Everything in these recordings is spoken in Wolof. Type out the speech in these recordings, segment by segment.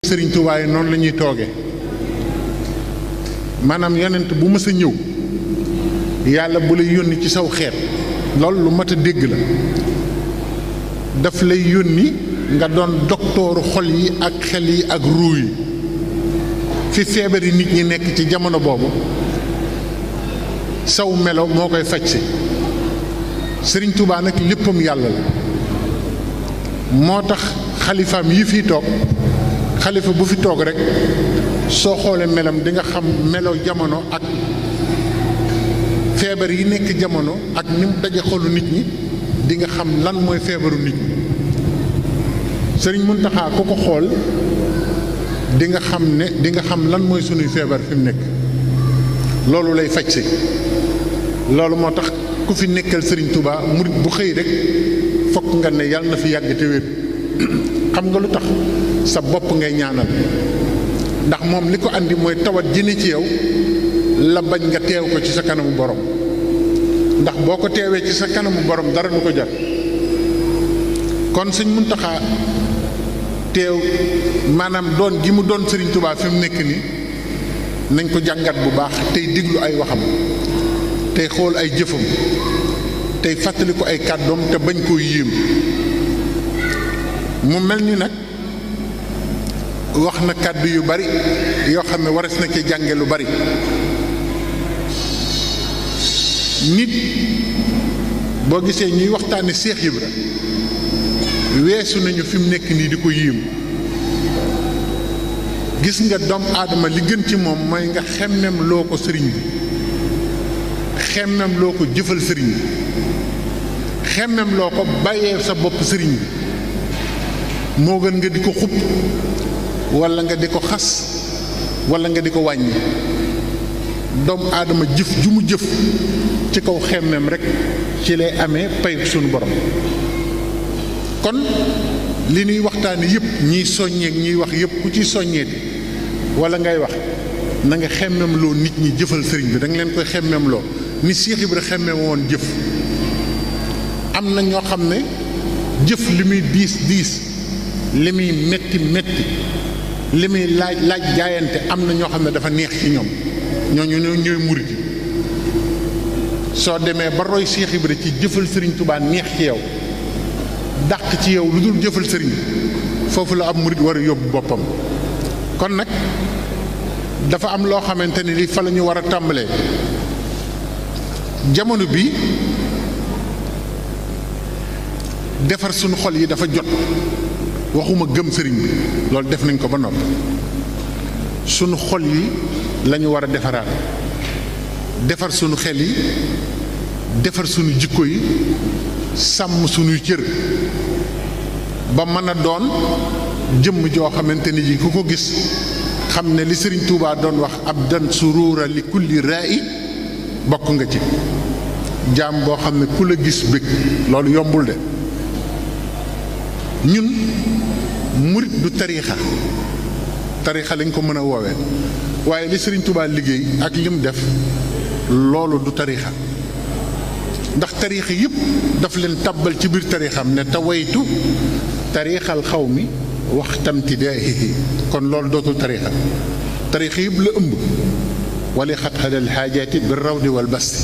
Sëriñ Tuubaa yi noonu la ñuy tooge maanaam yonent bu mës a ñëw yàlla bu lay yónni ci saw xeet loolu lu mat a dégg la daf lay yónni nga doon doktooru xol yi ak xel yi ak ruu yi fi feebari nit ñi nekk ci jamono boobu saw melo moo koy faj si Sëriñ Tuubaa nag léppam yàlla la moo tax xalifaam yi fii toog xalifa bu fi toog rek soo xoolee melam di nga xam melo jamono ak feebar yi nekk jamono ak ni mu daje xolu nit ñi di nga xam lan mooy feebaru nit ñi Sëriñ Muntaxa ku ko xool di nga xam lan mooy sunuy feebar fi mu nekk loolu lay faj si loolu moo tax ku fi nekkal Sëriñ Tuubaa murit bu xëy rek fokk nga ne yàlla na fi yàgg te wér xam nga lu tax sa bopp ngay ñaanal ndax moom li ko andi mooy tawat jëne ci yow la bañ nga teew ko ci sa kanamu borom ndax boo ko teewee ci sa kanamu borom dara du ko jar kon Sëñ Muntaxa teew maanaam doon gi mu doon Sëriñ Tuubaa fi mu nekk nii nañ ko jàngat bu baax tey diglu ay waxam tey xool ay jëfam tey fàttali ko ay kàddoom te bañ koo yéem mu mel ni nag wax na kàddu yu bari yoo xam ne waras na ci jànge lu bari nit boo gisee ñuy waxtaane Seex Ibra weesu nañu fi mu nekk nii di ko yéem gis nga doomu aadama li gën ci moom mooy nga xemmem loo ko sëriñ bi xemmem loo ko jëfal sëriñ bi xemmem loo ko bàyyee sa bopp sëriñ bi moo gën nga di ko xupp walla nga di ko xas walla nga di ko wàññi doomu aadama jëf ju mu jëf ci kaw xemmem rekk ci lay amee pay sunu borom kon li ñuy waxtaane yëpp ñiy soññeek ñiy wax yëpp ku ci soññeeti walla ngay wax na nga xemmem loo nit ñi jëfal sëriñ bi da nga leen koy xemmem loo ni Seex Ibra xemmem woon jëf am na ñoo xam ne jëf li muy diis li muy metti li muy laaj jaayante am na ñoo xam ne dafa neex ci ñoom ñooñu ñooy murit yi soo demee ba roy Seex Ibra ci jëfal Sëriñ Tuubaa neex ci yow dàq ci yow lu dul jëfal sëriñ foofu la ab murit war a yóbbu boppam kon nag dafa am loo xamante ni li fa la ñu war a tàmbalee jamono bi defar sunu xol yi dafa jot waxuma gëm sëriñ bi loolu def nañ ko ba noppi sunu xol yi lañu war a defaraat defar sunu xel yi defar sunu jikko yi sàmm sunuy cër ba mën a doon jëmm joo xamante ni ji ku ko gis xam ne li Sëriñ Tuubaa doon wax abdan surura li kulli ra'i bokk nga ci jaam boo xam ne ku la gis bëgg loolu yombul de ñun murit du tariixa lañ ko mën a woowee waaye li Sëriñ Tuubaa liggéey ak lim def loolu du tariixa ndax tariixa yëpp daf leen tàbbal ci biir tariixam ne tawaytu tariixal xaw mi wax tamtidaahihi kon loolu dootul tariixa yëpp la ëmb wali xat-xadal xaajaati bi rawdi wal basti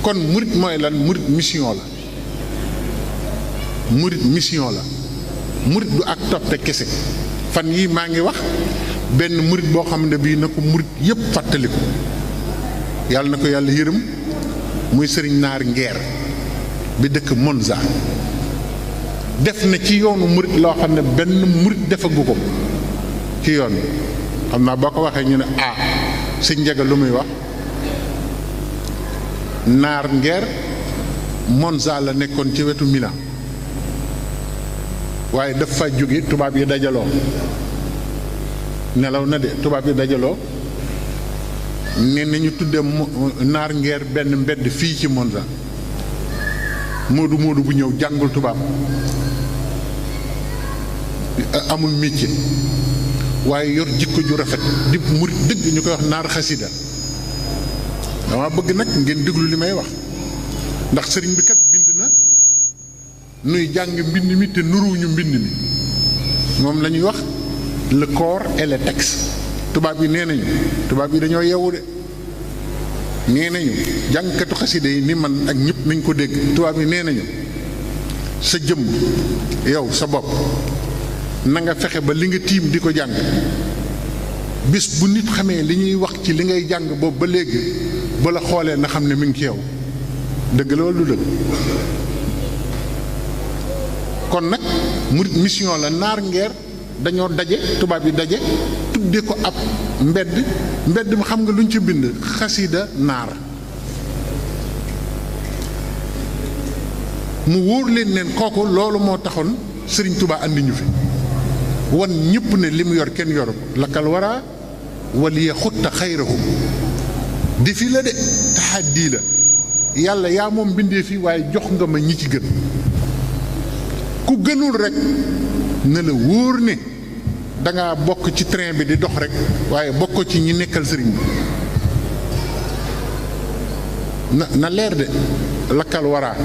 kon murit mooy lan murit mission la murit du ak toppe kese fan yi maa ngi wax benn murit boo xam ne bii na ko murit yëpp fàttaliku yàlla na ko yàlla yërëm muy sëriñ naar ngeer bi dëkk Monza def na ci yoonu murit loo xam ne benn murit defagu ko ci yoon xam naa boo ko waxee ñu ne sëñ Njaga lu muy wax naar ngeer Monza la nekkoon ci wetu Milan waaye daf fa jóge tubaab yi dajaloo nelaw na de tubaab yi dajaloo ne nañu tudde naar ngeer benn mbedd fii ci Monza moodu bu ñëw jàngul tubaab amul métier waaye yor jikko ju rafet di murit dëgg ñu koy wax naar xasida dama bëgg nag ngeen déglu li may wax ndax sëriñ bi kat bind na nuy jàng mbind mi te nuruwuñu mbind mi moom la ñuy wax le corps et le texte. tubaab yi nee nañu tubaab yi dañoo yeewu de nee nañu jàngkatu xaside yi ni man ak ñëpp nañ ko dégg. tubaab yi nee nañu sa jëmm yow sa bopp na nga fexe ba li nga tiim di ko jàng bis bu nit xamee li ñuy wax ci li ngay jàng boobu ba léegi ba la xoolee na xam ne mi ngi ci yow. dëgg la wala du dëgg? kon nag murit mission la. naar ngeer dañoo daje, tubaab yi daje tudde ko ab mbedd mi xam nga luñ ci bind xasida naar. mu wóor leen neen kooku loolu moo taxoon Sëriñ Tuubaa andi ñu fi wan ñëpp ne li mu yor kenn yoru ko. lakkal waraa waliya xutta xayrahum defi la de taxaddi la. yàlla yaa moom bindee fi waaye jox nga ma ñi ci gën. ku gënul rek na la wóor ne danga bokk ci train bi di dox rek waaye bokk ci ñi nekkal sëriñ bi na leer de. lakkal waraa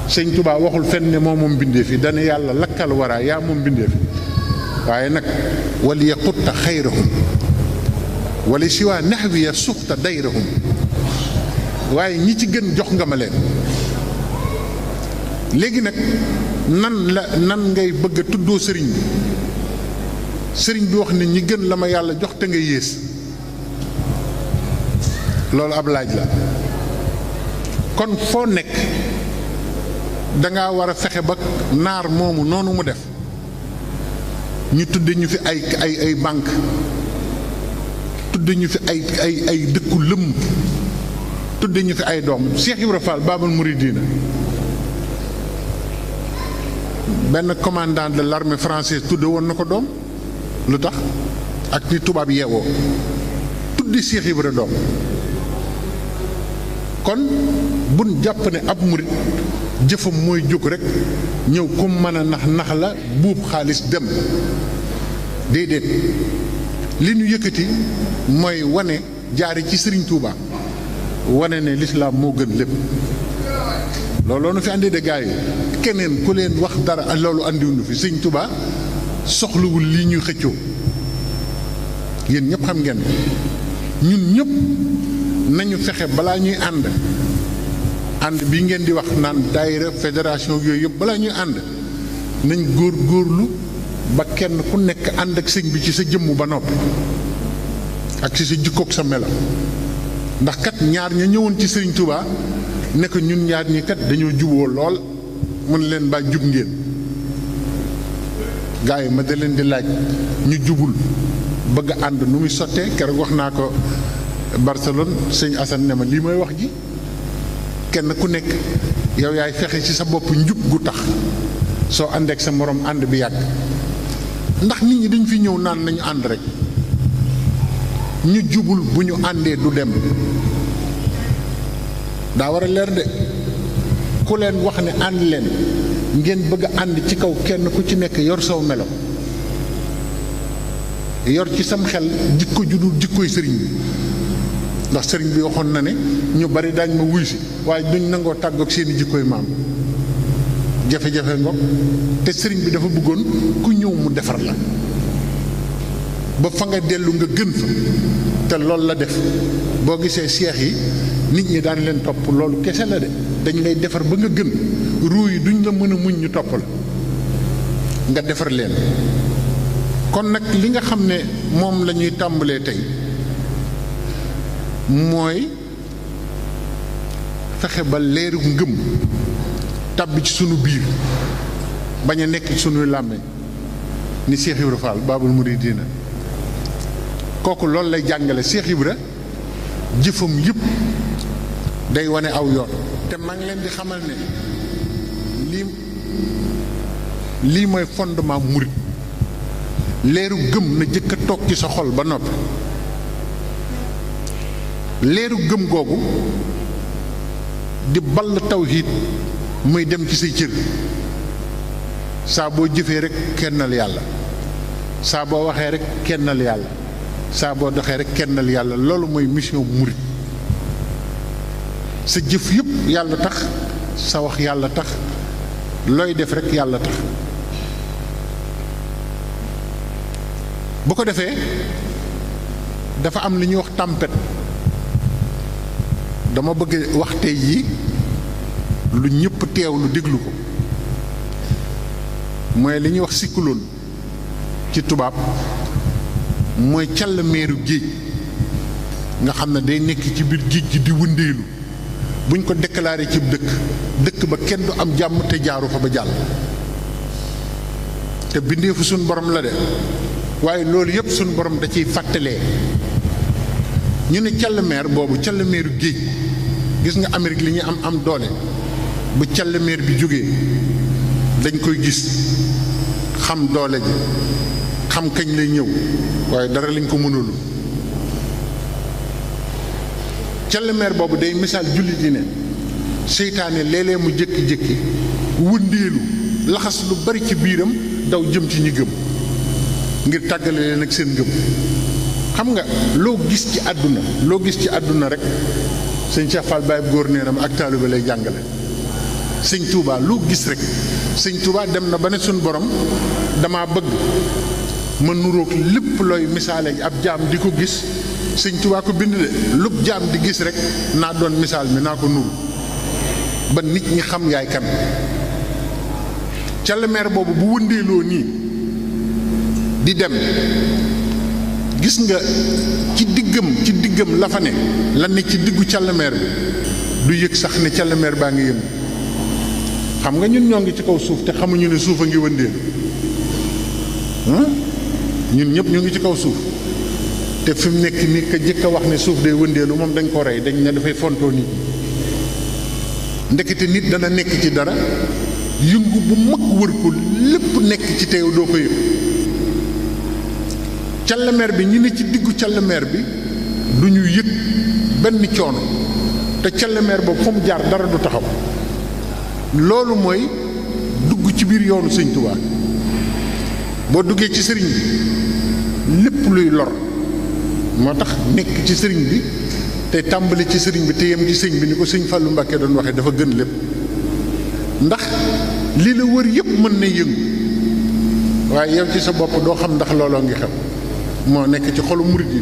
sëñ Tuubaa waxul fenn ne moom bindee fi dana yàlla lakkal waraa yaa moom bindee fi waaye nag wali yaqutta xayrahum wala si waa naxwiya suxta dayrahum waaye ñi ci gën jox nga ma leen. léegi nag nan ngay bëgg a tuddoo sëriñ bi wax ne ñi gën la ma yàlla jox te nga yées loolu ab laaj la. kon foo nekk danga war a fexe ba naar moomu noonu mu def ñu tudde ñu fi ay banque tudde ñu fi ay dëkku lëmm tudde ñu fi ay doom. Cheikh Ibra Fall Babul Mouridina benn commandant de l'armée française tudde woon na ko doom. lu tax ak ni tubaab yeewoo tuddi Cheikh Ibra doom. kon buñ jàpp ne ab murit jëfam mooy jóg rek ñëw kum mën a nax la buub xaalis dem déedéet. li ñu yëkkati mooy wane jaari ci Sëriñ Tuubaa wane ne lislaam moo gën lépp. looloo nu fi andi de gaay yi keneen ku leen wax dara loolu andiwuñu fi. Sëriñ Tuubaa soxlawul lii ñuy xëccoo yéen ñëpp xam ngeen ñun ñëpp nañu fexe balaa ñuy ànd bi ngeen di wax naan daayira fédération yooyu yëpp balaa ñuy ànd nañ góorlu ba kenn ku nekk ànd ak sëñ bi ci sa jëmm ba noppi ak ci sa jikkook sa melo. ndax kat ñaar ña ñëwoon ci Sëriñ Tuubaa ne ko ñun ñaar ñi kat dañoo juboo lool mun leen baa jub ngeen. gaa yi ma da leen di laaj ñu jubul bëgg a ànd nu muy sottee. keroog wax naa ko Barcelone sëñ Assane ne ma lii mooy wax ji kenn ku nekk yow yaay fexe ci sa bopp njub gu tax soo àndeek sa morom ànd bi yàgg. ndax nit ñi dañ fi ñëw naan nañu ànd rek ñu jubul bu ñu àndee du dem. daa war a leer de ku leen wax ne ànd leen ngeen bëgg a ànd ci kaw kenn ku ci nekk yor saw melo yor ci sam xel jikko ju dul jikkoy sëriñ bi. ndax sëriñ bi waxoon na ne ñu bari daañ ma wuy si waaye duñ nangoo tàggoog seeni jikkoy maam. jafe-jafe ngoog te sëriñ bi dafa bëggoon ku ñëw mu defar la ba fa nga dellu nga gën fa. te loolu la def boo gisee seex yi nit ñi daan leen topp loolu kese la de dañ lay defar ba nga gën ruu yi duñ la mën a muñ ñu topp la nga defar leen. kon nag li nga xam ne moom la ñuy tàmbalee tey mooy fexe ba leeru ngëm tàbbi ci sunu biir bañ a nekk ci sunuy làmmiñ ni Cheikh Ibra Fall Babul Mouridina. kooku loolu lay jàngale. Cheikh Ibra jëfam yëpp day wane aw yoon. te maa ngi leen di xamal ne lii mooy fondement murit. leeru gëm na jëkk a toog ci sa xol ba noppi. leeru gëm googu di ball tawhiid muy dem ci say cër. saa boo jëfee rek kennal yàlla saa boo waxee rek kennal yàlla saa boo doxee rek kennal yàlla. loolu mooy mission murit. sa jëf yëpp yàlla tax sa wax yàlla tax looy def rek yàlla tax. bu ko defee dafa am li ñuy wax tempête. dama bëgg wax tey yi lu ñëpp teew lu déglu ko mooy li ñuy wax cyclone ci tubaab mooy call meeru géej nga xam ne day nekk ci biir géej gi di wëndeelu buñ ko déclaré ci dëkk ba kenn du am jàmm te jaaru fa ba jàll te bindeefu suñ borom la de waaye loolu yëpp suñ borom da ciy fàttalee ñu ne call meer boobu call meeru géej gis nga Amérique li ñu am doole bu call meer bi jógee dañ koy gis xam doole ji xam kañ lay ñëw waaye dara lañ ko mënulu call meer boobu day misaal jullit yi ne seytaane léeg-léeg mu jékki-jékki wëndeelu laxas lu bari ci biiram daw jëm ci ñi gëm ngir tàggale leen ak seen ngëm xam nga loo gis ci àdduna rek sëñ Cheikh Fall Baye góor neenam ak taalibe lay jàngale sëñ Touba loo gis rek sëñ Touba dem na ba ne suñ borom dama bëgg ma nuroog lépp looy misaale ab jaam di ko gis sëñ Touba ko bind de lub jaam di gis rek naa doon misaal mi naa ko nuru ba nit ñi xam yaay kan call meer boobu bu wëndeeloo nii di dem gis nga ci diggam la fa ne la ne ci diggu càllmeer bi du yëg sax ne càllmeer baa ngi yëngu xam nga ñun ñoo ngi ci kaw suuf te xamuñu ne suuf a ngi wëndeelu ñun ñëpp ñu ngi ci kaw suuf te fi mu nekk ni ka jëkk a wax ne suuf day wëndeelu moom dañ ko rey dañ ne dafay fontoo nit ndekete nit dana nekk ci dara yëngu bu mag wër ko lépp nekk ci teew doo ko yëg càllmeer bi ñi ne ci diggu càllmeer bi du ñu yëg benn coono te càllmeer boobu fu mu jaar dara du taxaw loolu mooy dugg ci biir yoonu sëñ Tuubaa boo duggee ci sëriñ bi lépp luy lor moo tax nekk ci sëriñ bi te tàmbali ci sëriñ bi te yem ci sëñ bi ni ko sëñ Fallou Mbacké doon waxee dafa gën lépp ndax li la wër yëpp mën na yëngu waaye yow ci sa bopp doo xam ndax looloo ngi xew moo nekk ci xolu murit yi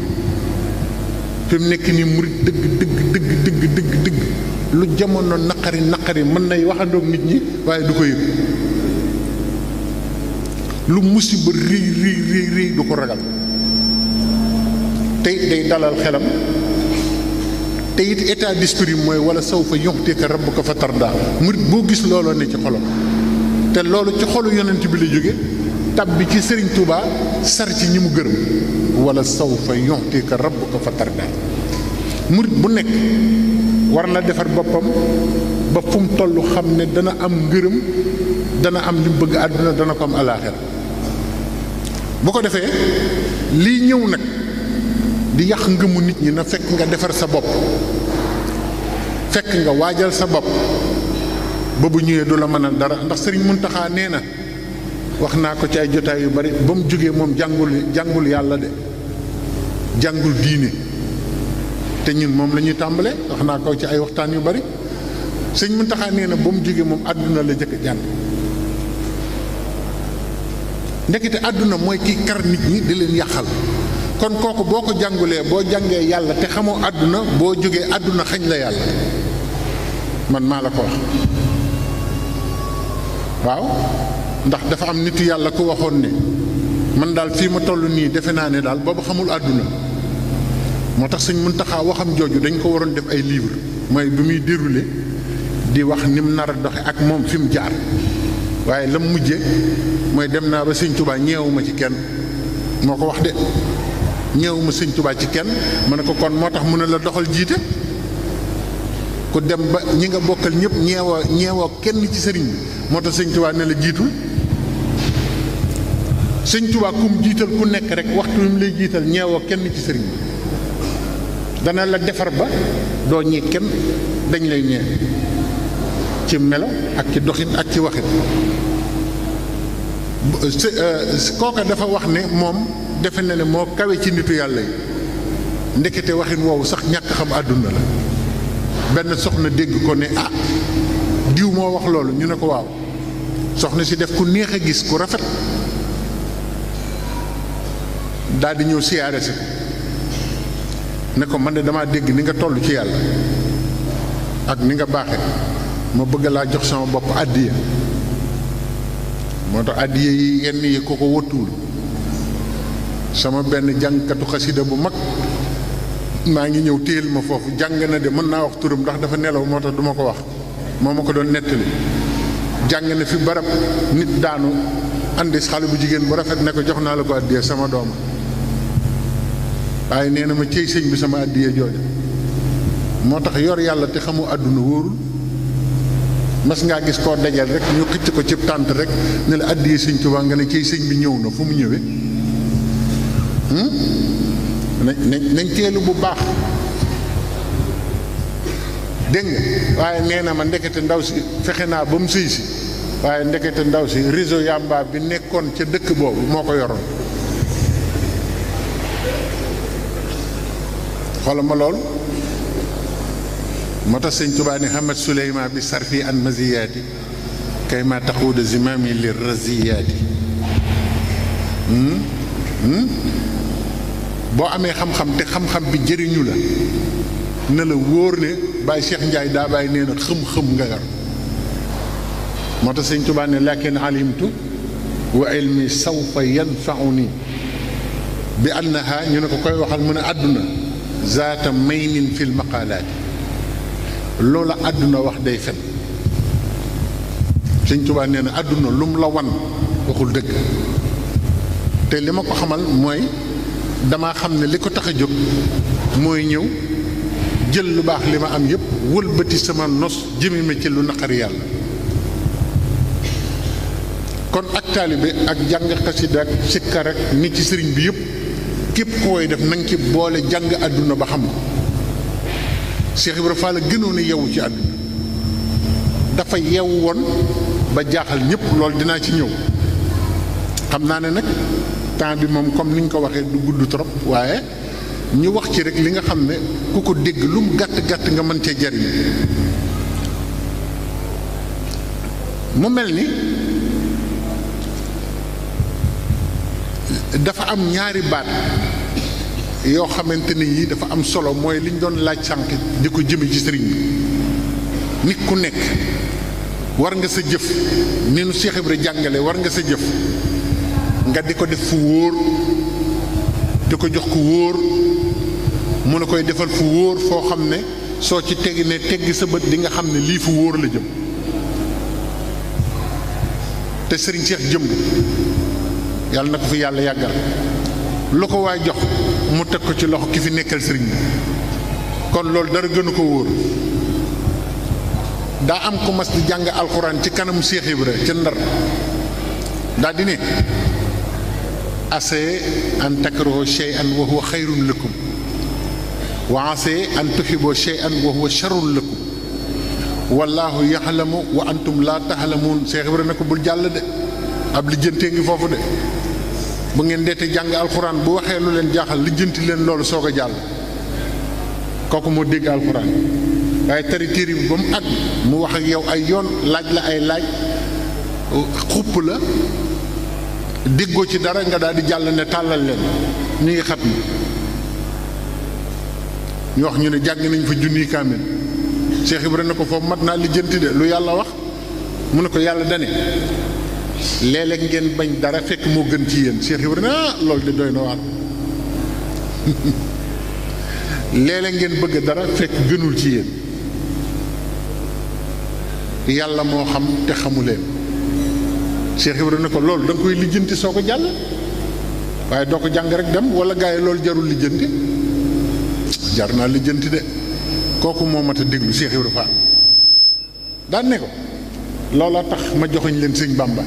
fi mu nekk nii murit dëgg lu jamono naqari mën nay waxandoog nit ñi waaye du ko yëg lu musiba rëy du ko ragal te it day dalal xelam te it état d'esprit mooy wala saw fa yu'tika rabbuka fa tardaa murit boo gis looloo ne ci xolam te loolu ci xolu yonent bi la jóge tabbi ci Sëriñ Tuubaa sar ci ñi mu gërëm wala sawfa yu'tika rabbuka fa tardaa murit bu nekk war na defar boppam ba fu mu toll xam ne dana am ngërëm dana am li mu bëgg àdduna dana ko am alaaxira bu ko defee lii ñëw nag di yàq ngëmu nit ñi na fekk nga defar sa bopp fekk nga waajal sa bopp ba bu ñëwee du la mën a dara ndax Sëriñ Muntaxa nee na wax naa ko ci ay jotaay yu bari ba mu jógee moom jàngul yàlla de jàngul diine te ñun moom la ñuy tàmbale wax naa ko ci ay waxtaan yu bari Sëriñ Muntaxa nee na ba mu jógee moom àdduna la jëkk jàng ndekete àdduna mooy kii kar nit ñi di leen yàqal kon kooku boo ko jàngulee boo jàngee yàlla te xamoo àdduna boo jógee àdduna xañ la yàlla man maa la ko wax waaw ndax dafa am nitu yàlla ku waxoon ne man daal fii ma toll nii defe naa ne daal boobu xamul àdduna moo tax Sëñ Muntaxa waxam jooju dañ ko waroon def ay livre mooy bi muy déroulé di wax ni mu nar a doxe ak moom fi mu jaar waaye la mu mujje mooy dem naa ba Sëñ Tuubaa ñeewuma ci kenn moo ko wax de ñeewuma Sëñ Tuubaa ci kenn ma ne ko kon moo tax mu ne la doxal jiite ku dem ba ñi nga bokkal ñëpp ñeewoo kenn ci sëriñ bi moo tax Sëñ Tuubaa ne la jiitul Sëñ Tuubaa kum jiital ku nekk rek waxtu wi mu lay jiital ñeewoo kenn ci sëriñ bi dana la defar ba doo ñee kenn dañ lay ñee ci melo ak ci doxin ak ci waxin kooka dafa wax ne moom defe na ne moo kawe ci nitu yàlla yi ndekete waxin woowu sax ñàkk xam àdduna la benn soxna dégg ko ne ah diw moo wax loolu ñu ne ko waaw soxna si def ku neex a gis ku rafet daal di ñëw siyaare si ko ne ko man de damaa dégg ni nga toll ci yàlla ak ni nga baaxe ma bëgg laa jox sama bopp àddiya moo tax àddiya yi yenn yi ko wëttuwul sama benn jàngkatu xasida bu mag maa ngi ñëw téyel ma foofu jàng na de mën naa wax turam ndax dafa nelaw moo tax duma ko wax moo ma ko doon nettali jàng na fi barab nit daanu andi xale bu jigéen bu rafet ne ko jox naa la ko àddiya sama dooma waaye nee na ma cëy sëñ bi sama àddiya jooju moo tax yor yàlla te xamu àdduna wóorul mas ngaa gis koo dajal rek ñu xëcc ko ci tànt rek ne la àddiya sëñ Tuubaa nga ne cëy sëñ bi ñëw na fu mu ñëwee nañ teelu bu baax dégg nga waaye nee na ma ndekete ndaw si fexe naa ba mu sëy si waaye ndekete ndaw si réseau yamba bi nekkoon ca dëkk boobu moo ko yoroon xoolal ma lool moo tax sëñ Tuubaa ne Hamad Suleyman bi sarfi an maziyaati kay ma taxuuda zimami li raziyaati boo amee xam-xam te xam-xam bi jëriñu la na la wóor ne Baye Cheikh Ndiaye daa bàyyi nee na xëm-xëm nga yor moo tax sëñ Tuubaa ne lakin alimtu wa ilmi sawfa yanfauni bi annaha ñu ne ko koy waxal mu ne àdduna zaata maynin fil maqaalaati loola àdduna wax day fen sëñ Tuubaa nee na àdduna lu mu la wan waxul dëgg te li ma ko xamal mooy damaa xam ne li ko tax a jóg mooy ñëw jël lu baax li ma am yépp wëlbati sama nos jëme ma ci lu naqari yàlla kon ak taalibe ak jàng xasida ak sikkar ak ni ci sëriñ bi yépp képp koy def na nga ci boole jàng àdduna ba xam ko Cheikh Ibra Fall la gënoon a yeewu ci àdduna dafa yeewu woon ba jaaxal ñëpp loolu dinaa ci ñëw xam naa ne nag temps bi moom comme ni ñu ko waxee du gudd trop waaye ñu wax ci rek li nga xam ne ku ko dégg lu mu gàtt gàtt nga mën cee jariñ mu mel ni dafa am ñaari baat yoo xamante ni yi dafa am solo mooy li ñu doon laaj sànq di ko jëme ci sëriñ bi nit ku nekk war nga sa jëf ni nu Cheikh Ibra jàngale war nga sa jëf nga di ko def fu wóor di ko jox ku wóor mu ne koy defal fu wóor foo xam ne soo ci teggi ne teggi sa bët di nga xam ne lii fu wóor la jëm te sëriñ Cheikh jëm yàlla na ko fi yàlla yàggal lu ko waay jox mu teg ko ci loxo ki fi nekkal sëriñ bi kon loolu dara gënu ko wóor daa am ko mas di jàng alxuraan ci kanamu Cheikh Ibra ca Ndar daa di ne ase an takrahu shay'an wa huwa xayrun lakum wa ase an tuhibbu shay'an wa huwa sharrun lakum wallahu yaxlamu wa antum laa taxlamuun Cheikh Ibra ne ko bul jàll de ab lijjantee ngi foofu de bu ngeen deete jàng alxuraan bu waxee lu leen jaaxal lijjanti leen loolu soog a jàll kooku moo dégg alxuraan waaye tari téere bi ba mu àgg mu wax ak yow ay yoon laaj la ay laaj xupp la déggoo ci dara nga daal di jàll ne tàllal leen ñu ngi xat mi ñu wax ñu ne jàng nañ fa junniy kaamil Cheikh Ibra ne ko foofu mat naa lijjanti de lu yàlla wax mu ne ko yàlla dane léeg-léeg ngeen bañ dara fekk moo gën ci yéen Cheikh Ibra ne loolu de doy na waar léeg-léeg ngeen bëgg dara fekk gënul ci yéen yàlla moo xam te xamu leen Cheikh Ibra ne ko loolu da nga koy lijjanti soo ko jàll waaye doo ko jàng rek dem wala gars yi loolu jarul lijjanti jar naa lijjanti de kooku moo mat a déglu Cheikh Ibra Fall daan ne ko looloo tax ma joxoñ leen sëñ Bàmba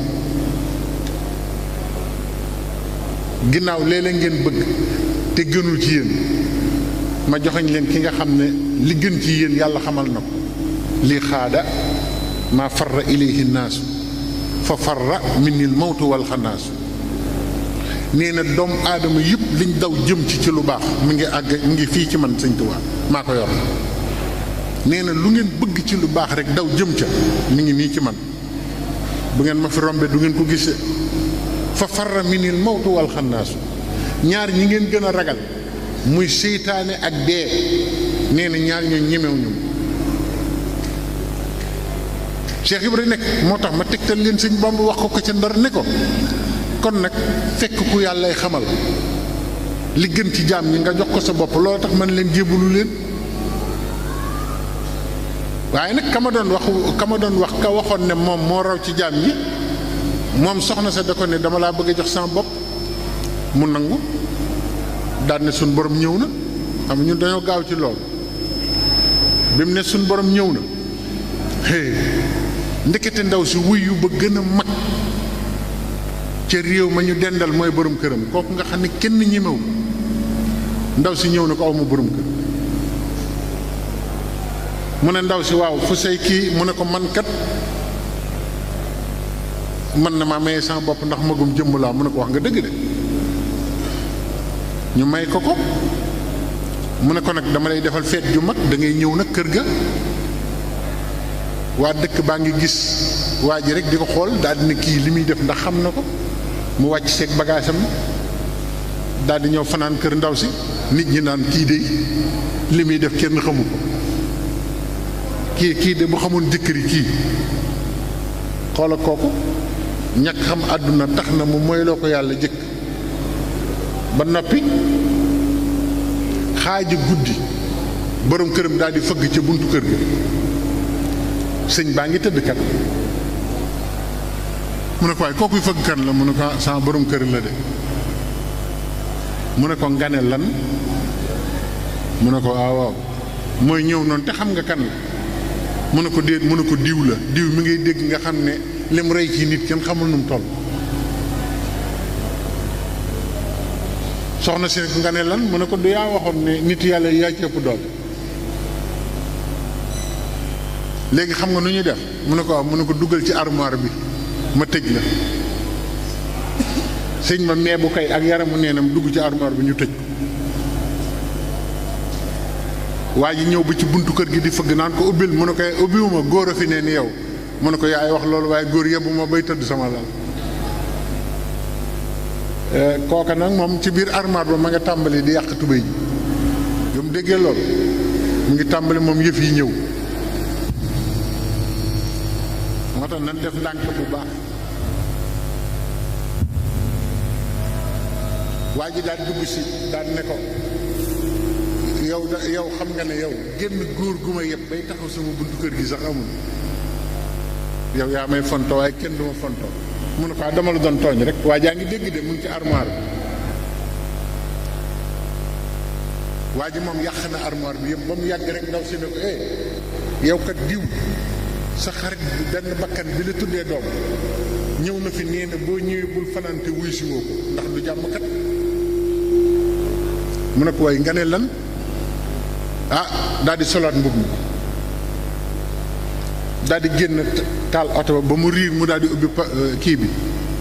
ginnaaw léeg-léeg ngeen bëgg te gënul ci yéen ma joxoñ leen ki nga xam ne li gën ci yéen yàlla xamal na ko lii xaada maa farra ilayhi naasu fa farra minil mawtu wal xanaasu nee na doomu aadama yëpp liñ daw jëm ci lu baax mi ngi àgg mi ngi fii ci man sëñ Tuubaa maa ko yor nee na lu ngeen bëgg ci lu baax rek daw jëm ca mi ngi nii ci man bu ngeen ma fi rombe du ngeen ko gisee fa farra minil mawtu wal xannaasu ñaar ñi ngeen gën a ragal muy seytaane ak dee nee na ñaar ñoo ñemew ñu Cheikh Ibra nekk moo tax ma tegtal leen sëñ Bamba wax ko ko ca Ndar ne ko kon nag fekk ku yàllay xamal li gën ci jaam ñi nga jox ko sa bopp loolu tax man leen jébbalu leen waaye nag ka ma doon wax ka waxoon ne moom moo raw ci jaam ñi moom soxna sa da ko ne dama laa bëgg a jox sama bopp mu nangu daan ne suñ borom ñëw na xam nga ñun dañoo gaaw ci loolu bi mu ne suñ borom ñëw na ndekete ndaw si wuyu ba gën a mag ca réew ma ñu dendal mooy borom këram kooku nga xam ne kenn ñemewu ndaw si ñëw na ko aw ma borom kër mu ne ndaw si waaw fu say kii mu ne ko man kat man na maa maye sama bopp ndax magum jëmm laa mu ne ko wax nga dëgg de ñu may ko ko mu ne ko nag dama lay defal feet ju mag da ngay ñëw nag kër ga waa dëkk baa ngi gis waa ji rek di ko xool daal di ne kii li muy def ndax xam na ko mu wàcc seeg bagaasam daal di ñëw fanaan kër ndaw si nit ñi naan kii de li muy def kenn xamu ko kii de bu xamoon jëkkëri kii xoola kooku ñàkk xam àdduna tax na mu moyloo ko yàlla jëkk ba noppi xaaji guddi borom këram daal di fëgg ca buntu kër ga sëñ baa ngi tëdd kat mu ne ko waaye kookuy fëgg kan la mu ne ko sama borom kër la de mu ne ko ngane lan mu ne ko waaw mooy ñëw noonu te xam nga kan la mu ne ko déet mu ne ko diw la diw mi ngay dégg nga xam ne lim rey ci nit kenn xamul nu mu toll soxna si nga ne lan mu ne ko du yaa waxoon ne nit yàlla yaa ci ëpp doole léegi xam nga nu ñuy def mu ne ko waaw mu ne ko dugal ci armoire bi ma tëj la sëñ ma mee bu kay ak yaramu neenam dugg ci armoire bi ñu tëj waa ji ñëw ba ci buntu kër gi di fëgg naan ko ubbil mu ne ko ubbiwuma góor a fi ne ni yow mu ne ko yaay wax loolu waaye góor yebuma bay tëdd sama lal kooka nag moom ci biir armoire ba ma nga tàmbali di yàq tubéy ji yow mu déggee loolu mu ngi tàmbali moom yëf yi ñëw moo tax nan def ndànk bu baax waa ji daal dugg si daal ne ko yow xam nga ne yow génn góor gu ma yëpp bay taxaw sama buntu kër gi sax amul yow yaa may fonto waaye kenn du ma fonto mu ne ko dama la doon tooñ rek waa jaa ngi dégg de mu ngi ci armoire bi waa ji moom yàq na armoire bi yëpp ba mu yàgg rek ndaw si ne ko yow kat diw sa xarit bi benn bakkan bi la tuddee doom ñëw na fi nee na boo ñëwee bul fanaante wuy si woo ko ndax du jàmm kat mu ne ko waaye nga ne lan daal di solaat mbub mi daal di génn taal oto ba mu riir mu daal di ubbi kii bi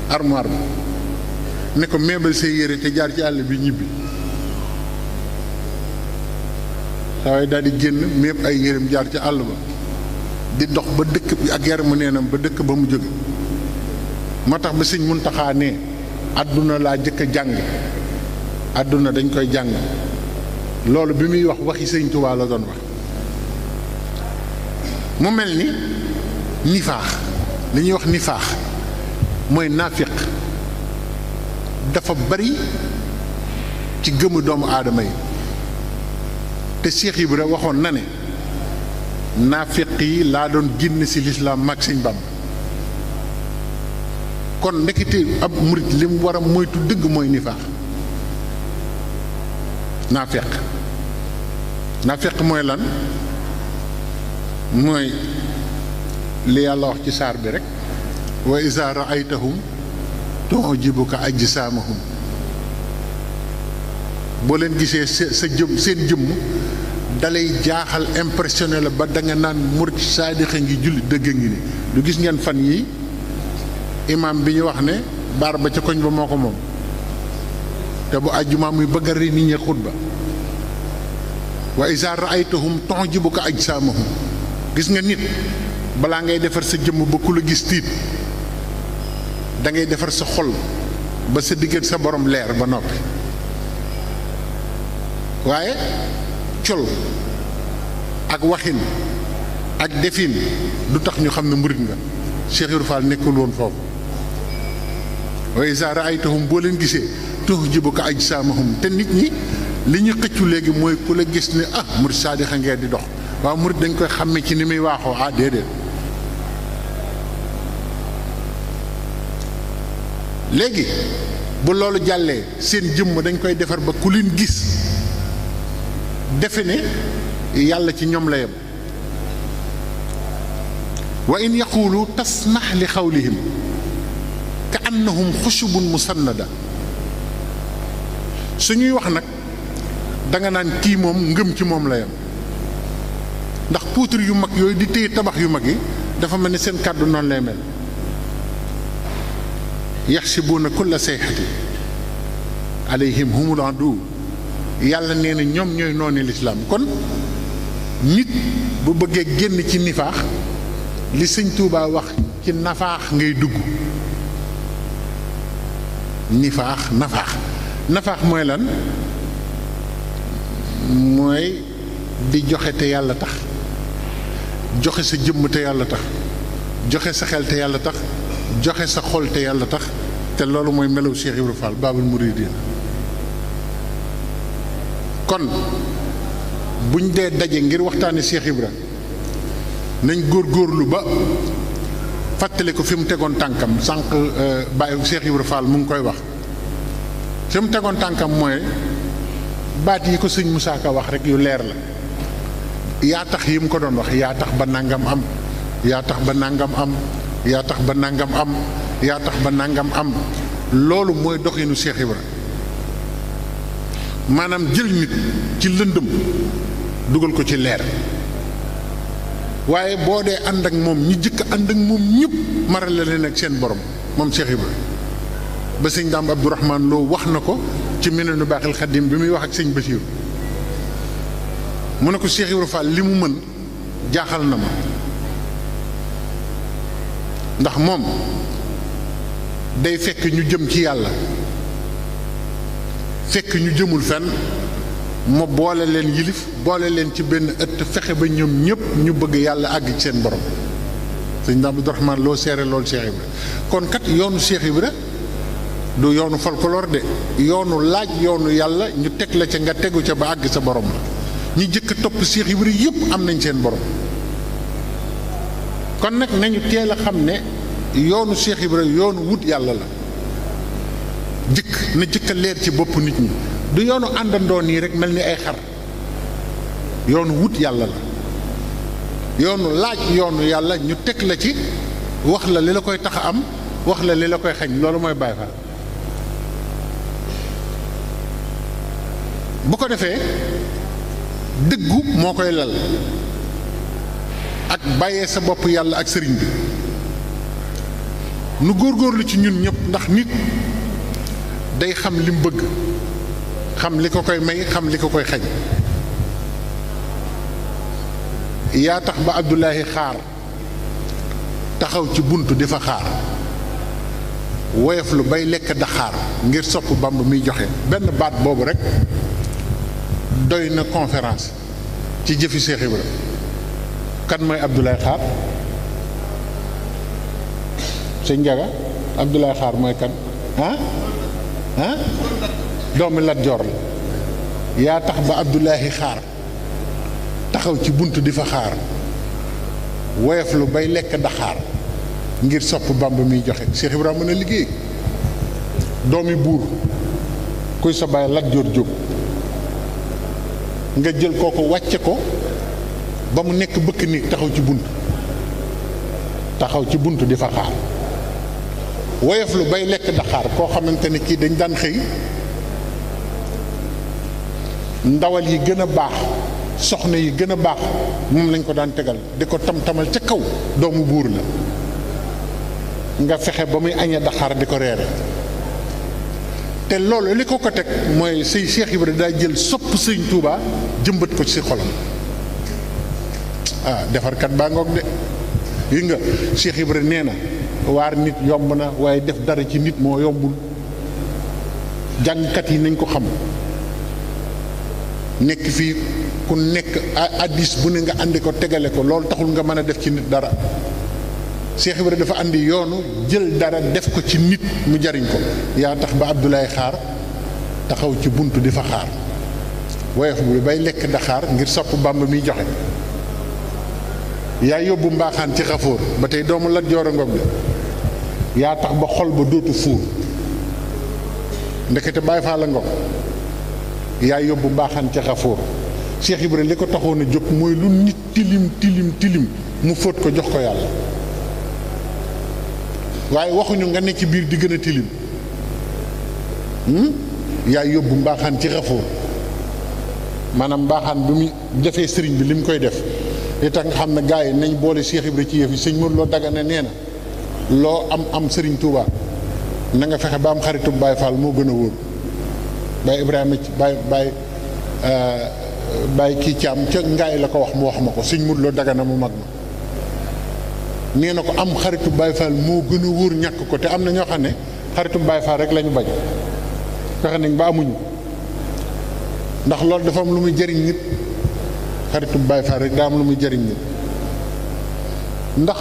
armoire bi ne ko meebal say yére te jaar ci àll bi ñibbi waaye daal di génn mépp ay yéreem jaar ci àll ba di dox ba dëkk bi ak yaramu neenam ba dëkk ba mu jóge moo tax ba sëñ Muntaxa ne àdduna laa jëkk a jàng àdduna dañ koy jàng loolu bi muy wax waxi sëñ Tuubaa la doon wax mu mel ni nifaax li ñuy wax nifaax mooy naafiq dafa bari ci gëmu doomu aadama yi te Cheikh Ibra waxoon na ne naafiq yi laa doon génn ci lislaam mag sëñ Bamba kon ndekete ab murit li mu war a moytu dëgg mooy nifaax naafiq mooy lan mooy li yàlla wax ci saar bi rek wa iza ra'aytahum tu'jibuka ajsaamahum boo leen gisee seen jëmm dalay jaaxal impressionné la ba da nga naan murit saadixa ngi julli dëgg ngi ni du gis ngeen fan yi imam bi ñu wax ne baar ba ca koñ ba moo ko moom te bu àjjuma muy bëgg a nit ñi xutba wa iza ra'aytahum tu'jibuka ajsaamahum gis nga nit balaa ngay defar sa jëmm ba ku la gis tiit da ngay defar sa xol ba sa diggante sa borom leer ba noppi waaye col ak waxin ak defin du tax ñu xam ne murit nga. Cheikh Ibra Fall nekkul woon foofu. wa izaa ra'aytahum boo leen gisee tuhjibuka ajsaamahum te nit ñi li ñu xëccu léegi mooy ku la gis ne murit saadixa ngeen di dox waaw murit dañ koy xàmme ci ni muy waaxoo déedéet. léegi bu loolu jàllee seen jëmm dañ koy defar ba ku leen gis defe ne yàlla ci ñoom la yem. wa in yaqulu tasmax li xawlihim ka annahum xushubun musannada suñuy wax nag danga naan kii moom ngëm ci moom la yem ndax poutre yu mag yooyu di téye tabax yu mag yi dafa mel ni seen kàddu noonu lay mel. yaxsibuuna kulla sayxati alayhim humul adu yàlla nee na ñoom ñooy noonu lislaam kon nit bu bëggee génn ci nifaax li sëñ Tuubaa wax ci nafaax ngay dugg. nafaax mooy lan mooy di joxe te yàlla tax joxe sa jëmm te yàlla tax joxe sa xel te yàlla tax joxe sa xol te yàlla tax te loolu mooy melaw Cheikh Ibra Fall Baabul Muridiin. kon buñ dee daje ngir waxtaane Cheikh Ibra nañ góorgóorlu ba fàttali ko fi mu tegoon tànkam sànq Baye Cheikh Ibra Fall mu ngi koy wax fi mu tegoon tànkam mooy baat yi ko sëñ Moussa Ka wax rek yu leer la yaa tax yi mu ko doon wax yaa tax ba nangam am yaa tax ba nangam am yaa tax ba nangam am yaa tax ba nangam am loolu mooy doxinu Cheikh Ibra maanaam jël nit ci lëndëm dugal ko ci leer. waaye boo dee ànd ak moom ñi jëkk ànd ak moom ñëpp marale leen ak seen borom moom Cheikh Ibra ba sëñ Daam Abdourahman Lo wax na ko ci Minanu Baaxil Xadim bi muy wax ak sëñ Basiiru mu ne ko Cheikh Ibra Fall li mu mën jaaxal na ma ndax moom day fekk ñu jëm ci yàlla fekk ñu jëmul fenn ma boole leen yilif boole leen ci benn ëtt fexe ba ñoom ñëpp ñu bëgg yàlla àgg ci seen borom sëñ Abdourahman Lo seere loolu Cheikh Ibra kon kat yoonu Cheikh Ibra du yoonu folklore de yoonu laaj yoonu yàlla ñu teg la ca nga tegu ca ba àgg sa borom la ñi jëkk topp Cheikh Ibra yëpp am nañ seen borom kon nag nañu teel a xam ne yoonu Cheikh Ibra yoonu wut yàlla la jëkk a leer ci bopp nit ñi du yoonu àndandoo nii rek mel ni ay xar yoonu wut yàlla la yoonu laaj yoonu yàlla ñu teg la ci wax la li la koy tax a am wax la li la koy xañ loolu mooy Baay Faal bu ko defee dëggu moo koy lal ak bàyyee sa bopp yàlla ak sëriñ bi nu góorgóorlu ci ñun ñëpp ndax nit day xam li mu bëgg xam li ko koy may xam li ko koy xañ yaa tax ba Abdoulahi xaar taxaw ci bunt di fa xaar woyof lu bay lekk daxaar ngir sopp Bàmba muy joxe benn baat boobu rek doy na conférence ci jëfi Cheikh Ibra kan mooy Abdoulaye Xaar sëñ Njaga Abdoulaye Xaar mooy kan doomi Lat Joor la yaa tax ba Abdoulahi Xaar taxaw ci bunt di fa xaar woyof lu bay lekk daxaar ngir sopp Bàmba muy joxe Cheikh Ibra mën a liggéey doomi buur kuy sa baay Lat Joor jóg nga jël kooku wàcce ko ba mu nekk bëkk néeg taxaw ci bunt di fa xaar woyof lu bay lekk daxaar koo xamante ne kii dañ daan xëy ndawal yi gën a baax soxna yi gën a baax moom lañ ko daan tegal di ko tam-tamal ca kaw doomu buur la nga fexe ba muy añee daxaar di ko reere te loolu li ko teg mooy sëy Cheikh Ibra daa jël sopp sëñ Touba jëmbat ko ci xolam defarkat baa ngoog de yi nga Cheikh Ibra nee na waar nit yomb na waaye def dara ci nit moo yombul jàngkat yi nañ ko xam nekk fii ku nekk addis bu ne nga andi ko tegale ko loolu taxul nga mën a def ci nit dara. Cheikh Ibra dafa andi yoonu jël dara def ko ci nit mu jariñ ko. yaa tax ba Abdoulaye Xaar taxaw ci buntu di fa xaar woyof bu bay lekk daxaar ngir sopp Bàmba miy joxe. yaa yóbbu mbaaxaan ci xafoor ba tey doomu Lat Joor a ngoog de. yaa tax ba xol ba dootu fuur ndekete Baay Faal la ngoog. yaa yóbbu mbaaxaan ci xafoor Cheikh Ibra li ko taxoon a jóg mooy lu nit tilim tilim tilim mu fóot ko jox ko yàlla. waaye waxuñu nga ne ci biir di gën a tilim. yaa yóbbu mbaaxaan ci xafoor maanaam mbaaxaan bi muy defee sëriñ bi li mu koy def li tax nga xam ne gars yi nañ boole Cheikh Ibra ci yëf yi sëñ Modou Lo Dagana nee na loo am sëriñ Touba na nga fexe ba am xaritu Baye Fall moo gën a wóor. Baye Ibrahima ci Baye kii Thiam ca ngaay la ko wax mu wax ma ko sëñ Modou Lo Dagana mu mag ma nee na ko am xaritu Baye Fall moo gën a wóor ñàkk ko te am na ñoo xam ne xaritu Baye Fall rek la ñu bañ fexe nañ ba amuñu ndax loolu dafa am lu muy jëriñ nit xaritu Baye Fall rek daa am lu muy jëriñ nit ndax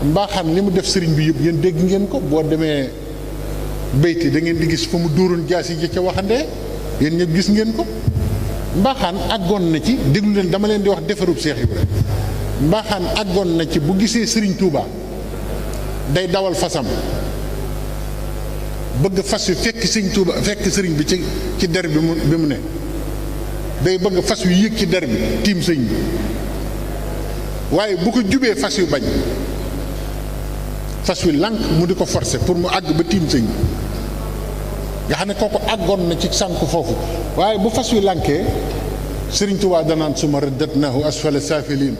mbaaxaan li mu def sëriñ bi yëpp yéen dégg ngeen ko boo demee béyti da ngeen di gis fa mu dóoroon jaasi ji ca waxandee yéen ñëpp gis ngeen ko. mbaaxaan àggoon na ci déglu leen dama leen di wax defarub Cheikh Ibra mbaaxaan àggoon na ci bu gisee sëriñ Touba day dawal fasam bëgg fas wi fekk sëriñ Touba fekk sëriñ bi ci der bi mu ne day bëgg fas wi yéeg ci der bi tiim sëñ bi waaye bu ko jubee fas wi bañ fas wi lànk mu di ko forcer pour mu àgg ba tiim sëñ bi nga xam ne kooku àggoon na ci sànk foofu waaye bu fas wi lànkee sëriñ Touba danaan suma raddatnahu asfala saafiliin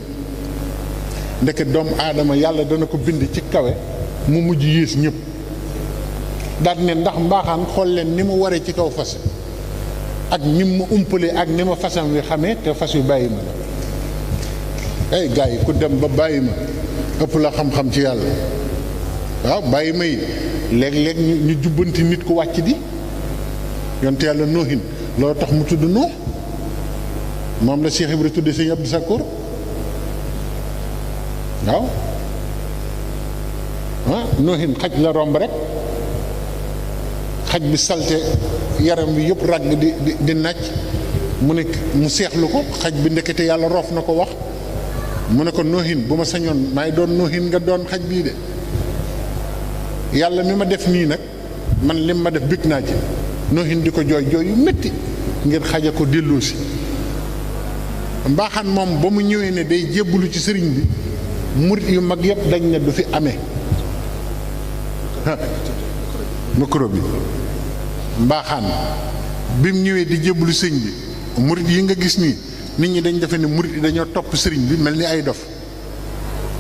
ndeke doomu aadama yàlla dana ko bind ci kawe mu mujj yées ñëpp daal ne ndax mbaaxaan xool leen ni mu waree ci kaw fas ak ni mu umpalee ak ni ma fasam wi xamee te fas wi bàyyi ma la ay gars yi ku dem ba bàyyi ma ëpp la xam-xam ci yàlla waaw bàyyi ma yi léeg-léeg ñu jubbanti nit ku wàcc di yonte yàlla noohin loolu tax mu tudd Nuux moom la Cheikh Ibra tudde sëñ Abdou Sakkour waaw noohin xaj la romb rek xaj bi salte yaram bi yëpp ràgg di nàcc mu ne mu seexlu ko xaj bi ndekete yàlla roof na ko wax mu ne ko noohin bu ma sañoon maay doon noohin nga doon xaj bii de yàlla mi ma def nii nag man lim ma def bég naa ci noohin di ko jooy jooy yu métti ngir xaja ko delloosi mbaaxaan moom ba mu ñëwee ne day jébbalu ci sëriñ bi murit yu mag yëpp dañ ne du fi amee micro bi mbaaxaan bi mu ñëwee di jébbalu sëñ bi murit yi nga gis nii nit ñi dañ defe ne murit yi dañoo topp sëriñ bi mel ni ay dof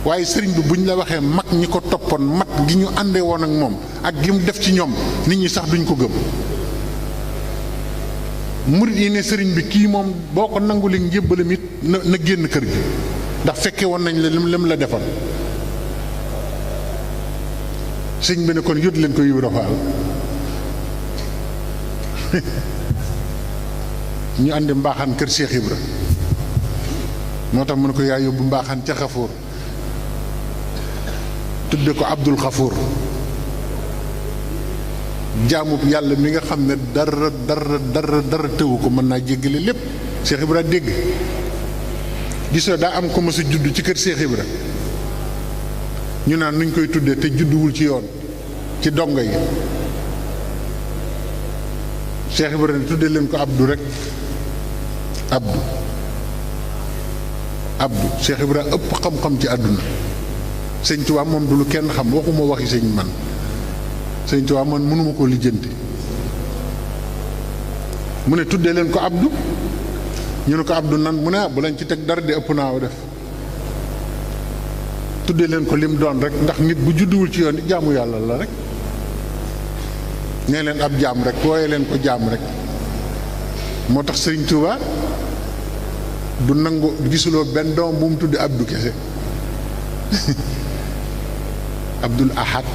waaye sëriñ bi buñ la waxee mag ñi ko toppoon mat gi ñu àndee woon ak moom ak gi mu def ci ñoom nit ñi sax duñ ko gëm murit yi ne sëriñ bi kii moom boo ko nangulee njébbalam it na génn kër gi ndax fekke woon nañ la lim la defoon sëñ bi ne kon yót leen ko Ibra Faal ñu àndi mbaaxaan kër Cheikh Ibra moo tax mu ne ko yaa yóbbu mbaaxaan ca Xafoor tudde ko Abdul Xafoor jaamub yàlla mi nga xam ne dara tëwu ko mën naa jéggale lépp Cheikh Ibra dégg gisoo daa am ko mës a judd ci kër Cheikh Ibra ñu naan nuñ koy tuddee te judduwul ci yoon ci dongo yi Cheikh Ibra ne tuddee leen ko Abdou rek Abdou Cheikh Ibra ëpp xam-xam ci àdduna sëñ Tuubaa moom du lu kenn xam waxuma waxi sëñ man sëñ Tuubaa man mënuma koo lijjanti mu ne tuddee leen ko Abdou ñu ne ko Abdou nan mu ne bu lañ ci teg dara de ëpp naa def tuddee leen ko lim doon rek ndax nit bu judduwul ci yoon jaamu yàlla la rek nee leen ab jaam rek wooye leen ko jaam rek moo tax sëñ Tuubaa du nangu gisuloo benn doom bu mu tudde Abdou kese Abdul Ahad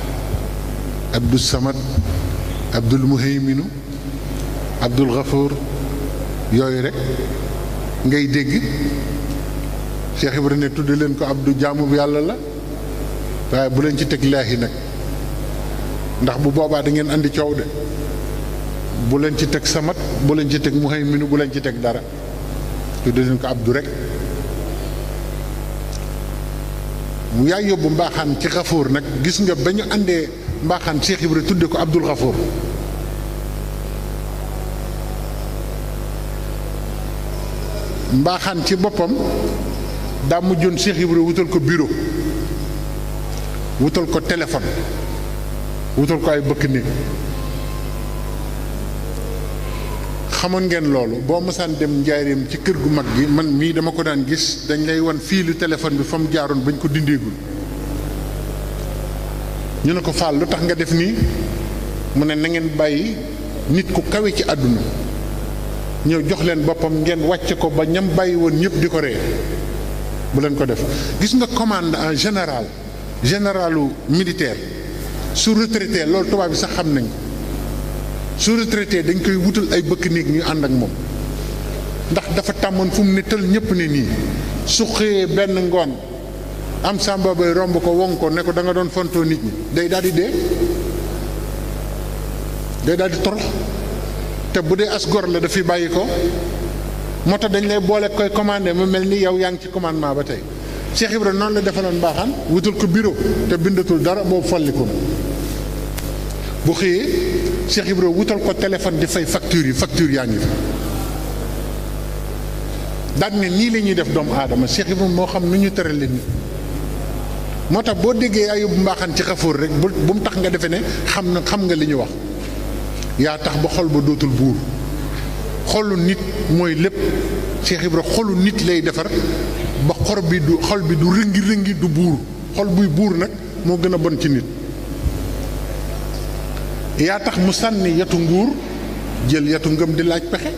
Abdul Samad Abdul Muhayminu Abdul Ghafour yooyu rek ngay dégg. Cheikh Ibrahima ne tudd leen ko Abdou jaamu bu yàlla la waaye bu leen ci teg laahi nag ndax bu boobaa da ngeen andi coow de bu leen ci teg samat bu leen ci teg muhayminu bu leen ci teg dara tudd leen ko Abdou rek. mu yaay yóbbu mbaaxaan ci xafoor nag gis nga ba ñu àndee mbaaxaan Cheikh Ibrahima tudde ko Abdul Xafoor mbaaxaan ci boppam daa mujjoon Cheikh Ibrahima wutal ko bureau wutal ko téléphone wutal ko ay bëkk néeg xamoon ngeen loolu boo mësaan dem njaareem ci kër gu mag gi man mii dama ko daan gis dañ lay wan fii lu téléphone bi fa mu jaaroon bañ ko dindeegul ñu ne ko Fall lu tax nga def nii mu ne na ngeen bàyyi nit ku kawe ci àdduna ñëw jox leen boppam ngeen wàcce ko ba ñam bàyyi woon ñëpp di ko ree bu leen ko def. gis nga commande en généralu militaire su retraité loolu tubaab bi sax xam nañ ko su retraité dañ koy wutal ay bëkk néeg ñu ànd ak moom ndax dafa tàmmoon fu mu ne tël ñëpp ne nii su xëyee benn ngoon am sàmba bay romb ko won ko ne ko da nga doon fontoo nit ñi day daal di dee day daal di torox te bu dee as gor la dafay bàyyi ko moo tax dañ lay boole koy commandé mu mel ni yow yaa ngi ci commandement ba tey Cheikh Ibrahima noonu la defaloon mbaaxaan wutal ko bureau te bindatul dara boobu folli ko bu xëyee Cheikh Ibrahima wutal ko téléphone di fay facture yaa ngi fi daan ne nii la ñuy def doomu aadama Cheikh Ibrahima moo xam nu ñu tërale nit moo tax boo déggee ayub mbaaxaan ci xafoor rek bu mu tax nga defe ne xam nga li ñu wax yaa tax ba xol ba dootul buur xolu nit mooy lépp Cheikh Ibrahima xolu nit lay defar ba xol bi du rëngi du buur xol buy buur nag moo gën a bon ci nit yaa tax mu sànni yatu nguur jël yatu ngëm di laaj pexe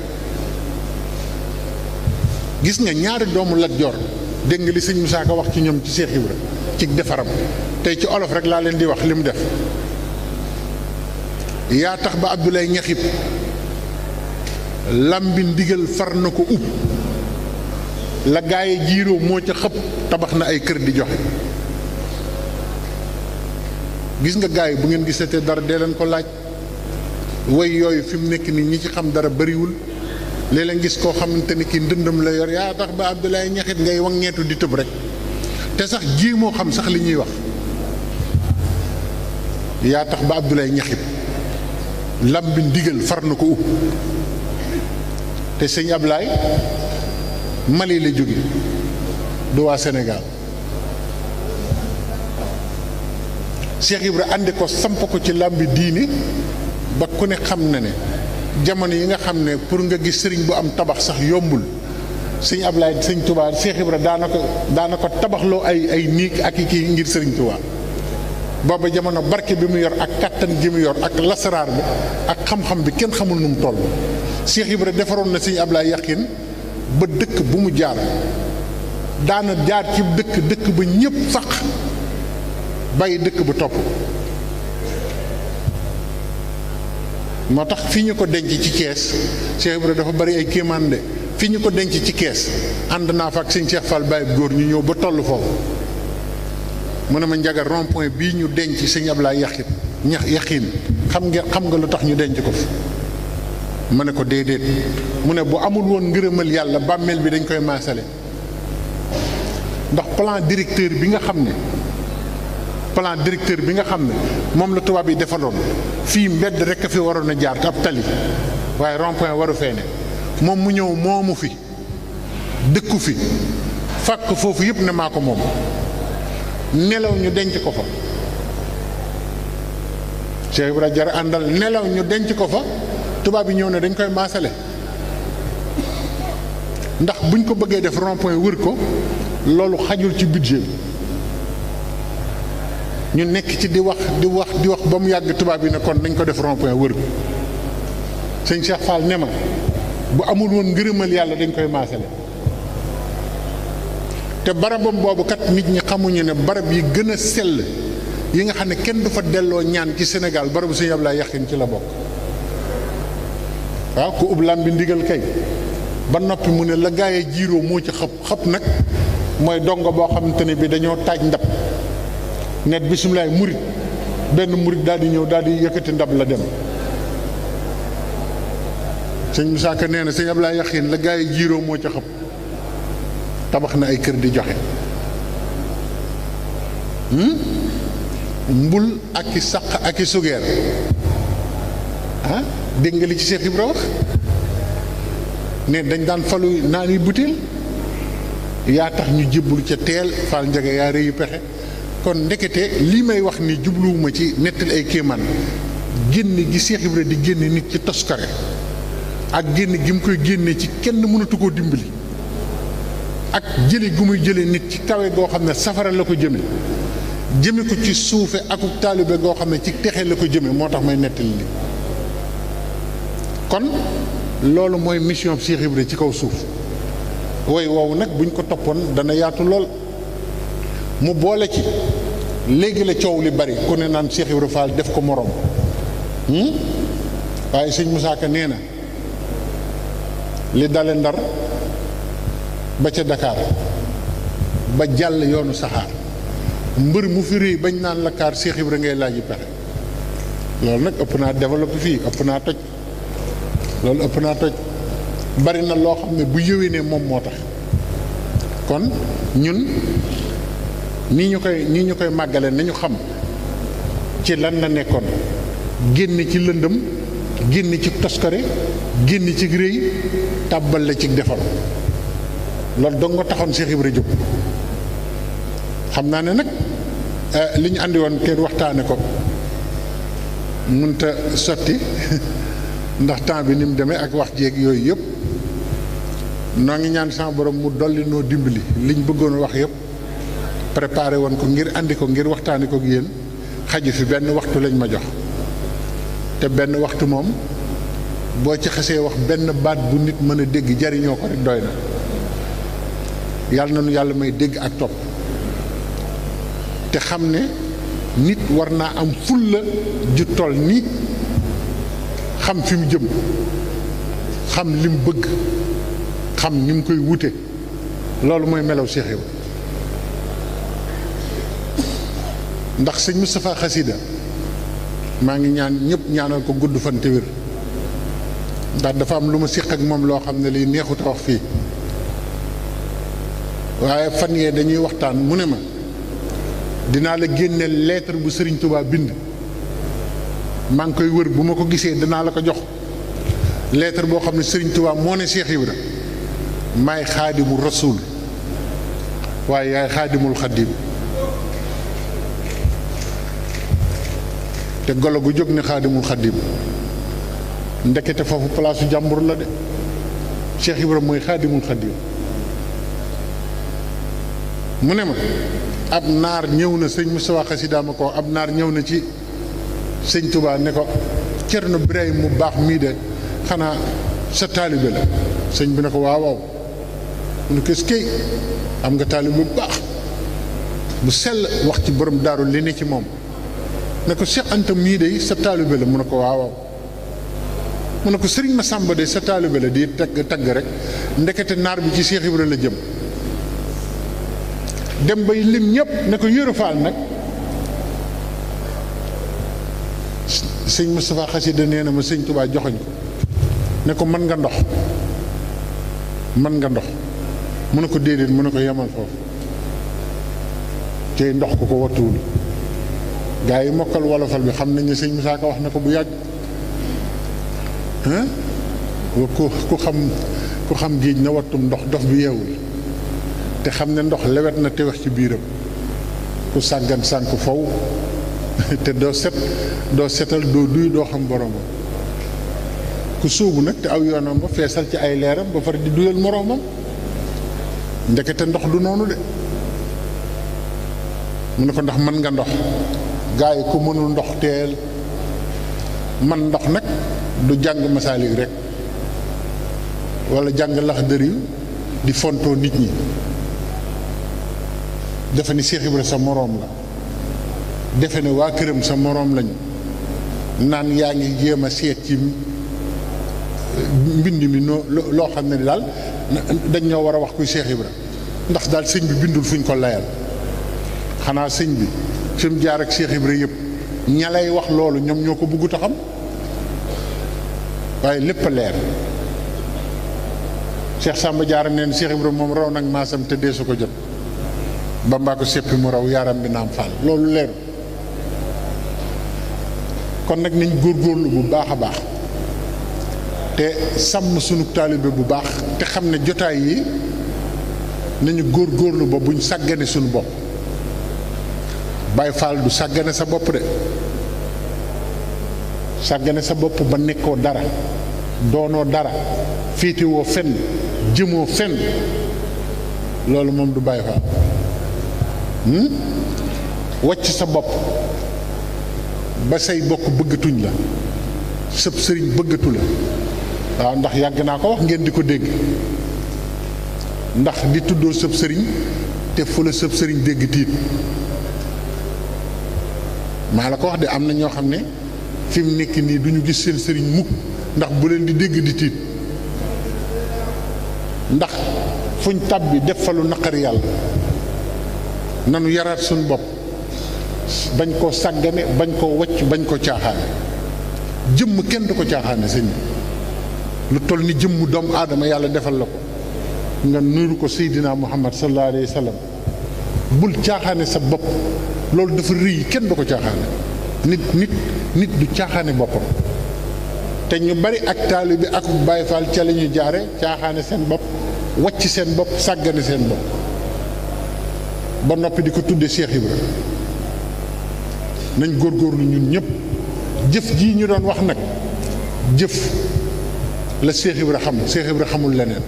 gis nga ñaari doomu Lat Joor dégg nga li sëñ Musaa Ka wax ci ñoom ci Cheikh Ibrahima ci defaram tey ci olof rek laa leen di wax li mu def yaa tax ba Abdoulaye Ñaxib lambi ndigal far na ko ub la gaaye jiiroo moo ca xëpp tabax na ay kër di joxe gis nga gaay bu ngeen gisatee dara dee leen ko laaj way yooyu fi mu nekk nii ñi ci xam dara bariwul léeg-léeg gis koo xamante ni ki ndëndam la yor yaa tax ba Abdoulaye Ñaxit ngay wangeetu di tëb rek te sax ji moo xam sax li ñuy wax yaa tax ba Abdoulaye Ñaxit lambi ndigal far na ko ub te sëñ Ablaye Mali la jóge du waa Sénégal Cheikh Ibra àndi ko samp ko ci làmbi diini ba ku ne xam na ne jamono yi nga xam ne pour nga gis sëriñ bu am tabax sax yombul sëñ Ablaye sëñ Touba Cheikh Ibra daana ko tabaxloo ay niig ak i kii ngir sëriñ Touba booba jamono barke bi mu yor ak kattan gi mu yor ak lasaraar bi ak xam-xam bi kenn xamul nu mu toll Cheikh Ibra defaroon na sëñ Ablaye yaqin ba dëkk bu mu jaar daana jaar ci dëkk ba ñépp faq bàyyi dëkk bu topp moo tax fi ñu ko denc ci Thiès Cheikh Ibra dafa bari ay kéemaan de fi ñu ko denc ci Thiès ànd naa fa ak sëñ Cheikh Fall Baye góor ñu ñëw ba toll foofu mu ne ma njaga rond point bii ñu denc sëñ Ablaye yaqin xam nga lu tax ñu denc ko fi ma ne ko déedéet mu ne bu amul woon ngërëmal yàlla bàmmeel bi dañ koy maasale ndax plan directeur bi nga xam ne moom la tubaab yi defaloon fii mbedd rekk a fi waroon a jaar ab tali waaye rond-point waru fee ne moom mu ñëw moomu fi dëkku fi fàkk foofu yëpp ne maa ko moom nelaw ñu denc ko fa Cheikh Ibrahima jar àndal nelaw ñu denc ko fa tubaab yi ñëw ne dañ koy maasale ndax buñ ko bëggee def rond-point wër ko loolu xajul ci budget ñu nekk ci di wax ba mu yàgg tubaab yi ne kon nañ ko def rond-point wër ko sëñ Cheikh Fall ne ma bu amul woon ngërëmal yàlla dañ koy maasale te barabam boobu kat nit ñi xamuñu ne barab yi gën a sell yi nga xam ne kenn du fa delloo ñaan ci Sénégal barabu sëñ Ablaye Yaxin ci la bokk waaw ku ub lam bi ndigal kay ba noppi mu ne la gaay jiiroo moo ci xëpp nag mooy dongo boo xamante ne bi dañoo taaj ndab net bisimilaay murit benn murit daal di ñëw daal di yëkkati ndab la dem. sëñ Moussa Ka nee na sëñ Ablaye Yaxin la gaay jiiroo moo ca xëpp tabax na ay kër di joxe mbul ak i saq ak i sugeer dégg nga li ci Cheikh Ibra wax ne dañ daan falu naan yi butéel yaa tax ñu jébbalu ca teel faal njege yaa rëyu pexe kon ndekete lii may wax ni jubluwuma ci nettali ay kéemaan génn gi Cheikh Ibra di génne nit ci toskare ak génn gi mu koy génne ci kenn mënatu koo dimbali ak jële gu muy jële nit ci kawe goo xam ne safara la ko jëme ko ci suufe akuk taalibe goo xam ne ci texe la ko jëme moo tax may nettali li kon loolu mooy mission Cheikh Ibra ci kaw suuf woy woowu nag buñ ko toppoon dana yaatu lool mu boole ci léegi la coow li bari ku ne naan Cheikh Ibra Fall def ko moroom waaye sëñ Moussa Ka nee na li dale Ndar ba ca Dakar ba jàll yoonu saxaar mbër mu fi réy bañ naan la kaar Cheikh Ibra ngay laaj yi pexe loolu nag ëpp naa développé fii ëpp naa toj loolu ëpp naa toj bari na loo xam ne bu yëwénee moom moo tax kon ñun nii ñu koy màggale nañu xam ci lan la nekkoon génn ci lëndëm génn ci toskare génn ci réy tàbbal la ci defal loolu dong nga taxoon Cheikh Ibra jóg xam naa ne nag li ñu àndi woon kenn waxtaane ko mënta sotti ndax temps bi ni mu demee ak wax jeeg yooyu yëpp noo ngi ñaan sama borom mu dolli noo dimbali liñ bëggoon wax yëpp préparé woon ko ngir andi ko ngir waxtaane ko ak yéen xaju fi benn waxtu lañ ma jox te benn waxtu moom boo ci xasee wax benn baat bu nit mën a dégg jariñoo ko rek doy na yàlla na nu yàlla may dégg ak topp te xam ne nit war naa am fulla ju toll ni xam fi mu jëm xam li mu bëgg xam ni mu koy wute loolu mooy melaw Cheikh Ibra ndax sëñ Moustapha Xasida maa ngi ñaan ñëpp ñaanal ko gudd fan te wér ndax dafa am lu ma séq ak moom loo xam ne lii neexut a wax fii waaye fan yee dañuy waxtaan mu ne ma dinaa la génneel lettre bu Serigne Touba bind maa ngi koy wër bu ma ko gisee dinaa la ko jox lettre boo xam ne Serigne Touba moo ne Cheikh Ibra maay xaadimu rasul waaye yaay xaadimul xaddim te golo gu jóg ne xaadimul xaddim ndekete foofu palaasu jàmbur la de Cheikh Ibra mooy xaadimul xaddim mu ne ma ab naar ñëw na sëñ Moustapha Xasida ma ko ab naar ñëw na ci sëñ Touba ne ko Cerno Birahim mu baax mii de xanaa sa taalibe la sëñ bi ne ko waaw waaw mu ne ko eskey am nga taalibe bu baax bu sell wax ci borom daaru li ne ci moom ne ko Cheikh Anta mii de sa taalibe la mu ne ko waaw waaw mu ne ko Sëriñ Masamba de sa taalibe la di tagg rek ndekete naar bi ci Cheikh Ibra la jëm dem bay lim ñëpp ne ko Yoro Fall nag sëñ Moustapha Xasida nee na ma sëñ Touba joxoñ ko ne ko mën nga ndox mu ne ko déedéet mu ne ko yemal foofu tey ndox ku ko wattuwul gaa yi mokkal wolofal bi xam nañ ne sëñ Moussa Ka wax na ko bu yàgg ku xam géej na wattum ndox dof bi yeewul te xam ne ndox lewet na te wax ci biiram ku sàggan sànk fow te doo setal doo duy doo xam boromam ku sóobu nag te aw yoonam ba feesal ci ay leeram ba far di duyal moroomam ndekete ndox du noonu de mu ne ko ndax mën nga ndox gaa yi ku mënul ndox teel man ndox nag du jàng masaalik rek wala jàng Laxdari di fontoo nit ñi defe ni Cheikh Ibra sa moroom la defe ne waa këram sa moroom lañu naan yaa ngi jéem a seet ci mbind mi loo xam ne daal dañ ñoo war a wax kuy Cheikh Ibra ndax daal sëñ bi bindul fuñ ko layal xanaa sëñ bi fi mu jaar ak Cheikh Ibra yëpp ña lay wax loolu ñoom ñoo ko bëggut a xam waaye lépp a leer Cheikh Samba Diarra neen Cheikh Ibra moom raw nag maasam te dee su ko jot Bamba ko seppi mu raw yaaram bi naam faal loolu leer kon nag nañ góorgóorlu bu baax a baax te sàmm sunu taalibe bu baax te xam ne jotaay yi nañu góorgóorlu ba buñ sàggane sunu bopp Baay Faal du sàggane sa bopp de sàggane sa bopp ba nekkoo dara doonoo dara féetewoo fenn jëmoo fenn loolu moom du Baay Faal wàcc sa bopp ba say bokk bëggatuñ la sëb sëriñ bëggatu la waaw ndax yàgg naa ko wax ngeen di ko dégg ndax di tuddoo sëb sëriñ te fu la sëb sëriñ dégg tiit maa la ko wax de am na ñoo xam ne fi mu nekk nii du ñu gis seen sëriñ mukk ndax bu leen di dégg di tiit ndax fuñ tàbbi def fa lu naqari yàlla nanu yaraat suñu bopp bañ koo sàggane bañ koo wacc bañ ko caaxaane jëmm kenn du ko caaxaane sëñ lu toll ni jëmm doomu aadama yàlla defal la ko nga nuru ko Seydina Muhammad sallallahu alayhi wa sallam bul caaxaane sa bopp loolu dafa rëy kenn du ko caaxaane nit du caaxaane boppam te ñu bari ak taalibe bi ak Baay Faal ca la ñuy jaare caaxaane seen bopp wacc seen bopp sàggane seen bopp ba noppi di ko tudde Cheikh Ibra nañ góorgóorlu ñun ñëpp jëf jii ñu doon wax nag jëf la Cheikh Ibra xam Cheikh Ibra xamul leneen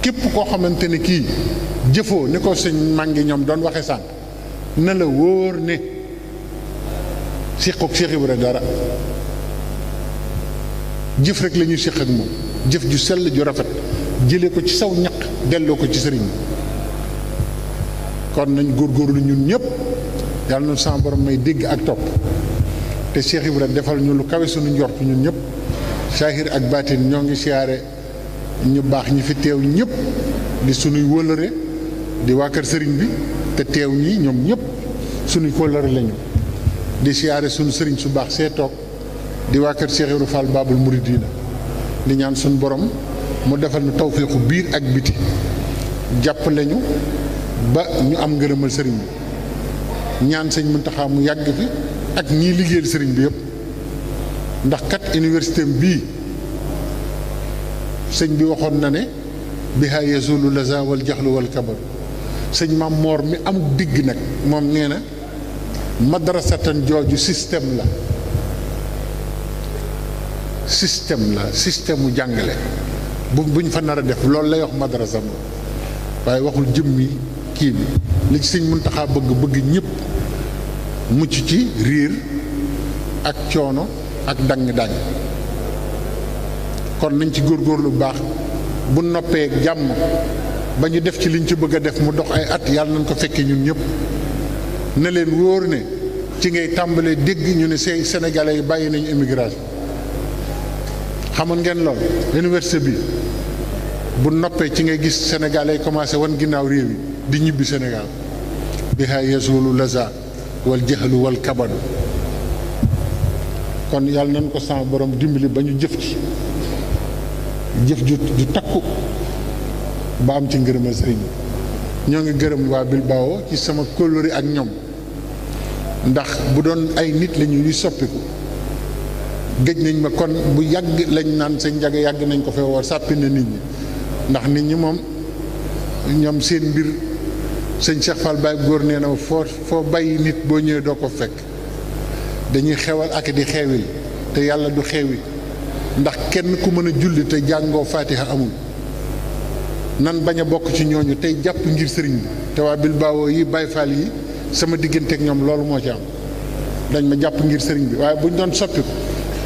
képp koo xamante ne kii jëfoo ni ko sëñ màngi ñoom doon waxe sànq na la wóor ne séqoog Cheikh Ibra dara jëf rek la ñuy séq ak moom jëf ju sell ju rafet jëlee ko ci saw ñaq delloo ko ci sëriñ kon nañ góorgóorlu ñun ñëpp yàlla na sama borom may dégg ak topp te Cheikh Ibra defal ñu lu kawe suñu njort ñun ñëpp saahir ak baatin ñoo ngi siyaare ñu baax ñi fi teew ñëpp di suñuy wëlëre di waa kër sëriñ bi te teew ñi ñoom ñëpp suñuy wëlëre lañu di siyaare suñu sëriñ su baax see toog di waa kër Cheikh Ibra Fall Babul Mouridina di ñaan suñu borom mu defal ñu tawféexu biir ak biti jàppale ñu ba ñu am ngërëmal sëriñ bi ñaan sëñ Muntaxa mu yàgg fi ak ñii liggéeyal sëriñ bi yëpp ndax kat université bii sëñ bi waxoon na ne biha yazulu laza wal jaxlu wal kabar sëñ Maam Moor mi amuk digg nag moom nee na madrasatan jooju système mu jàngale buñ fa nar a def loolu lay wax madrasa moom waaye waxul jëmmi kii bi li ci sëñ Muntaxa bëgg ñëpp mucc ci riir ak coono ak dang-dang kon nañ ci góorgóorlu bu baax bu noppee jàmm ba ñu def ci liñ ci bëgg a def mu dox ay at yàlla nañ ko fekkee ñun ñëpp ne leen wóor ne ci ngay tàmbalee dégg ñu ne say sénégalais yi bàyyi nañu immigration xamoon ngeen lool université bi bu noppee ci ngay gis sénégalais yi commencé wan ginnaaw réew yi di ñibbi Sénégal biha yazulu laza wal jaxlu wal kabadu kon yàlla nañ ko sama borom dimbali ba ñu jëf ci jëf ju takku ba am ci ngërëmal sëriñ ñoo ngi gërëm waa Bilbao ci sama kóllëre ak ñoom ndax bu doon ay nit lañu ñuy soppiku géej nañ ma kon bu yàgg lañ naan sëñ Njaga yàgg nañ ko fee woo sàppi na nit ñi ndax nit ñi moom ñoom seen mbir sëñ Cheikh Fall Baye góor nee na foo bàyyi nit boo ñëwee doo ko fekk dañuy xewal ak di xewil te yàlla du xewi ndax kenn ku mën a julli te jàngoo Fatiha amul nan bañ a bokk ci ñooñu tey jàpp ngir sëriñ bi te waa Bilbao yi Baye Fall yi sama digganteeg ñoom loolu moo ci am dañ ma jàpp ngir sëriñ bi waaye buñ doon soppiku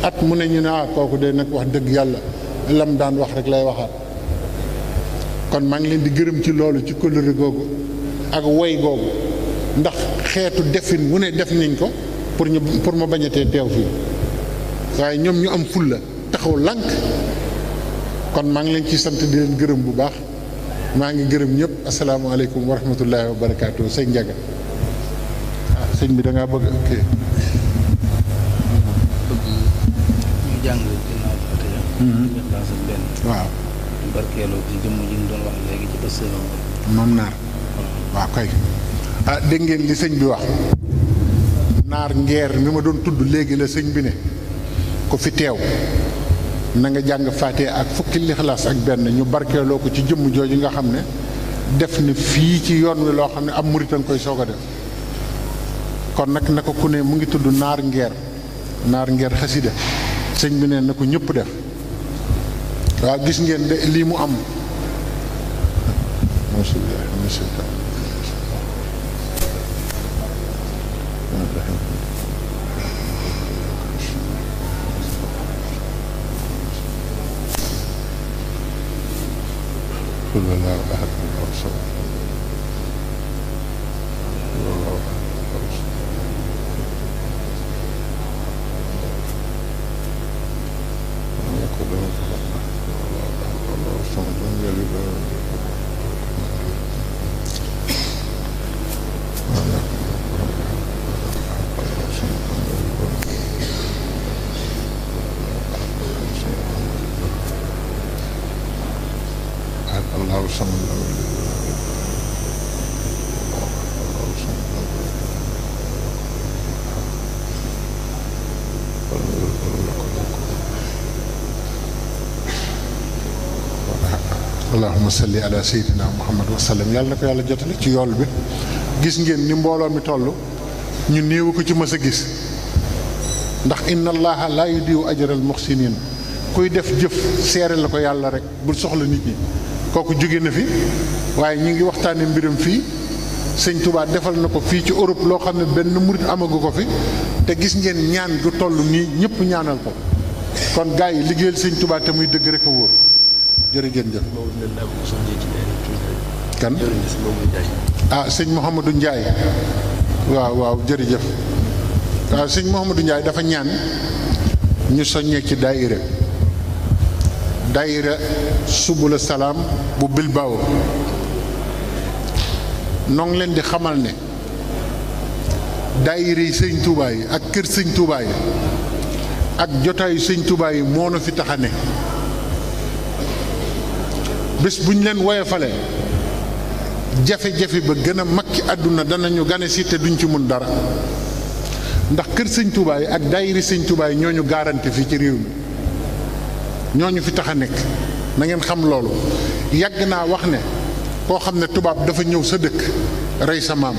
at mu ne ñu ne kooku de nag wax dëgg yàlla lam daan wax rek lay waxaat kon maa ngi leen di gërëm ci loolu ci kóllëre googu ak woy googu ndax xeetu defin wu ne def nañ ko pour ma bañatee teew fii waaye ñoom ñu am fulla taxaw lànk kon maa ngi leen ci sant di leen gërëm bu baax maa ngi gërëm ñëpp asalaamaaleykum wa rahmatullahi wa barakaatu sëñ Njaga sëñ bi da ngaa bëgg kii ñu jàng ginnaaw Fatiha Ixlaas ak benn waaw barkeeloo ci jëmm ji ñu doon wax léegi ci bés moom naar waaw kay dégg ngeen li sëñ bi wax naar ngeer mi ma doon tudd léegi la sëñ bi ne ko fi teew na nga jàng Fatiha ak fukki Ixlaas ak benn ñu barkeeloo ko ci jëmm jooju nga xam ne def na fii ci yoon wi loo xam ne ab murit a nga koy soog a def kon nag na ko ku ne mu ngi tudd naar ngeer xasida sëñ bi ne na ko ñëpp def waaw gis ngeen de lii mu am allahumma salli ala sayyidina muhammad wa sallam yàlla na ko yàlla jotale ci yool bi gis ngeen ni mbooloo mi toll ñu néew ko ci mës a gis ndax inna allaha la yudiu ajral muhsinin kuy def jëf seere la ko yàlla rek bul soxla nit ñi kooku jóge na fi waaye ñi ngi waxtaane mbiram fii sëñ Touba defal na ko fii ci Europe loo xam ne benn murit amagu ko fi te gis ngeen ñaan gu toll nii ñëpp ñaanal ko kon gaa yi liggéeyal sëñ Touba te muy dëgg rek a wóor jërëjëf. kan sëñ Mouhamadou Ndiaye waaw jërëjëf waaw sëñ Mouhamadou Ndiaye dafa ñaan ñu soññee ci daayira subula salaam bu Bilbao noo ngi leen di xamal ne daayira yi sëñ Touba yi ak kër sëñ Touba yi ak jotaayu sëñ Touba yi moo na fi tax a ne bés bu ñu leen woyofalee jafe-jafe ba gën a mag ci àdduna danañu gane si te duñ ci mun dara ndax kër sëñ Touba yi ak daayira sëñ Touba yi ñoo ñu garanti fii ci réew mi ñooñu fi tax a nekk na ngeen xam loolu yàgg naa wax ne koo xam ne tubaab dafa ñëw sa dëkk rey sa maam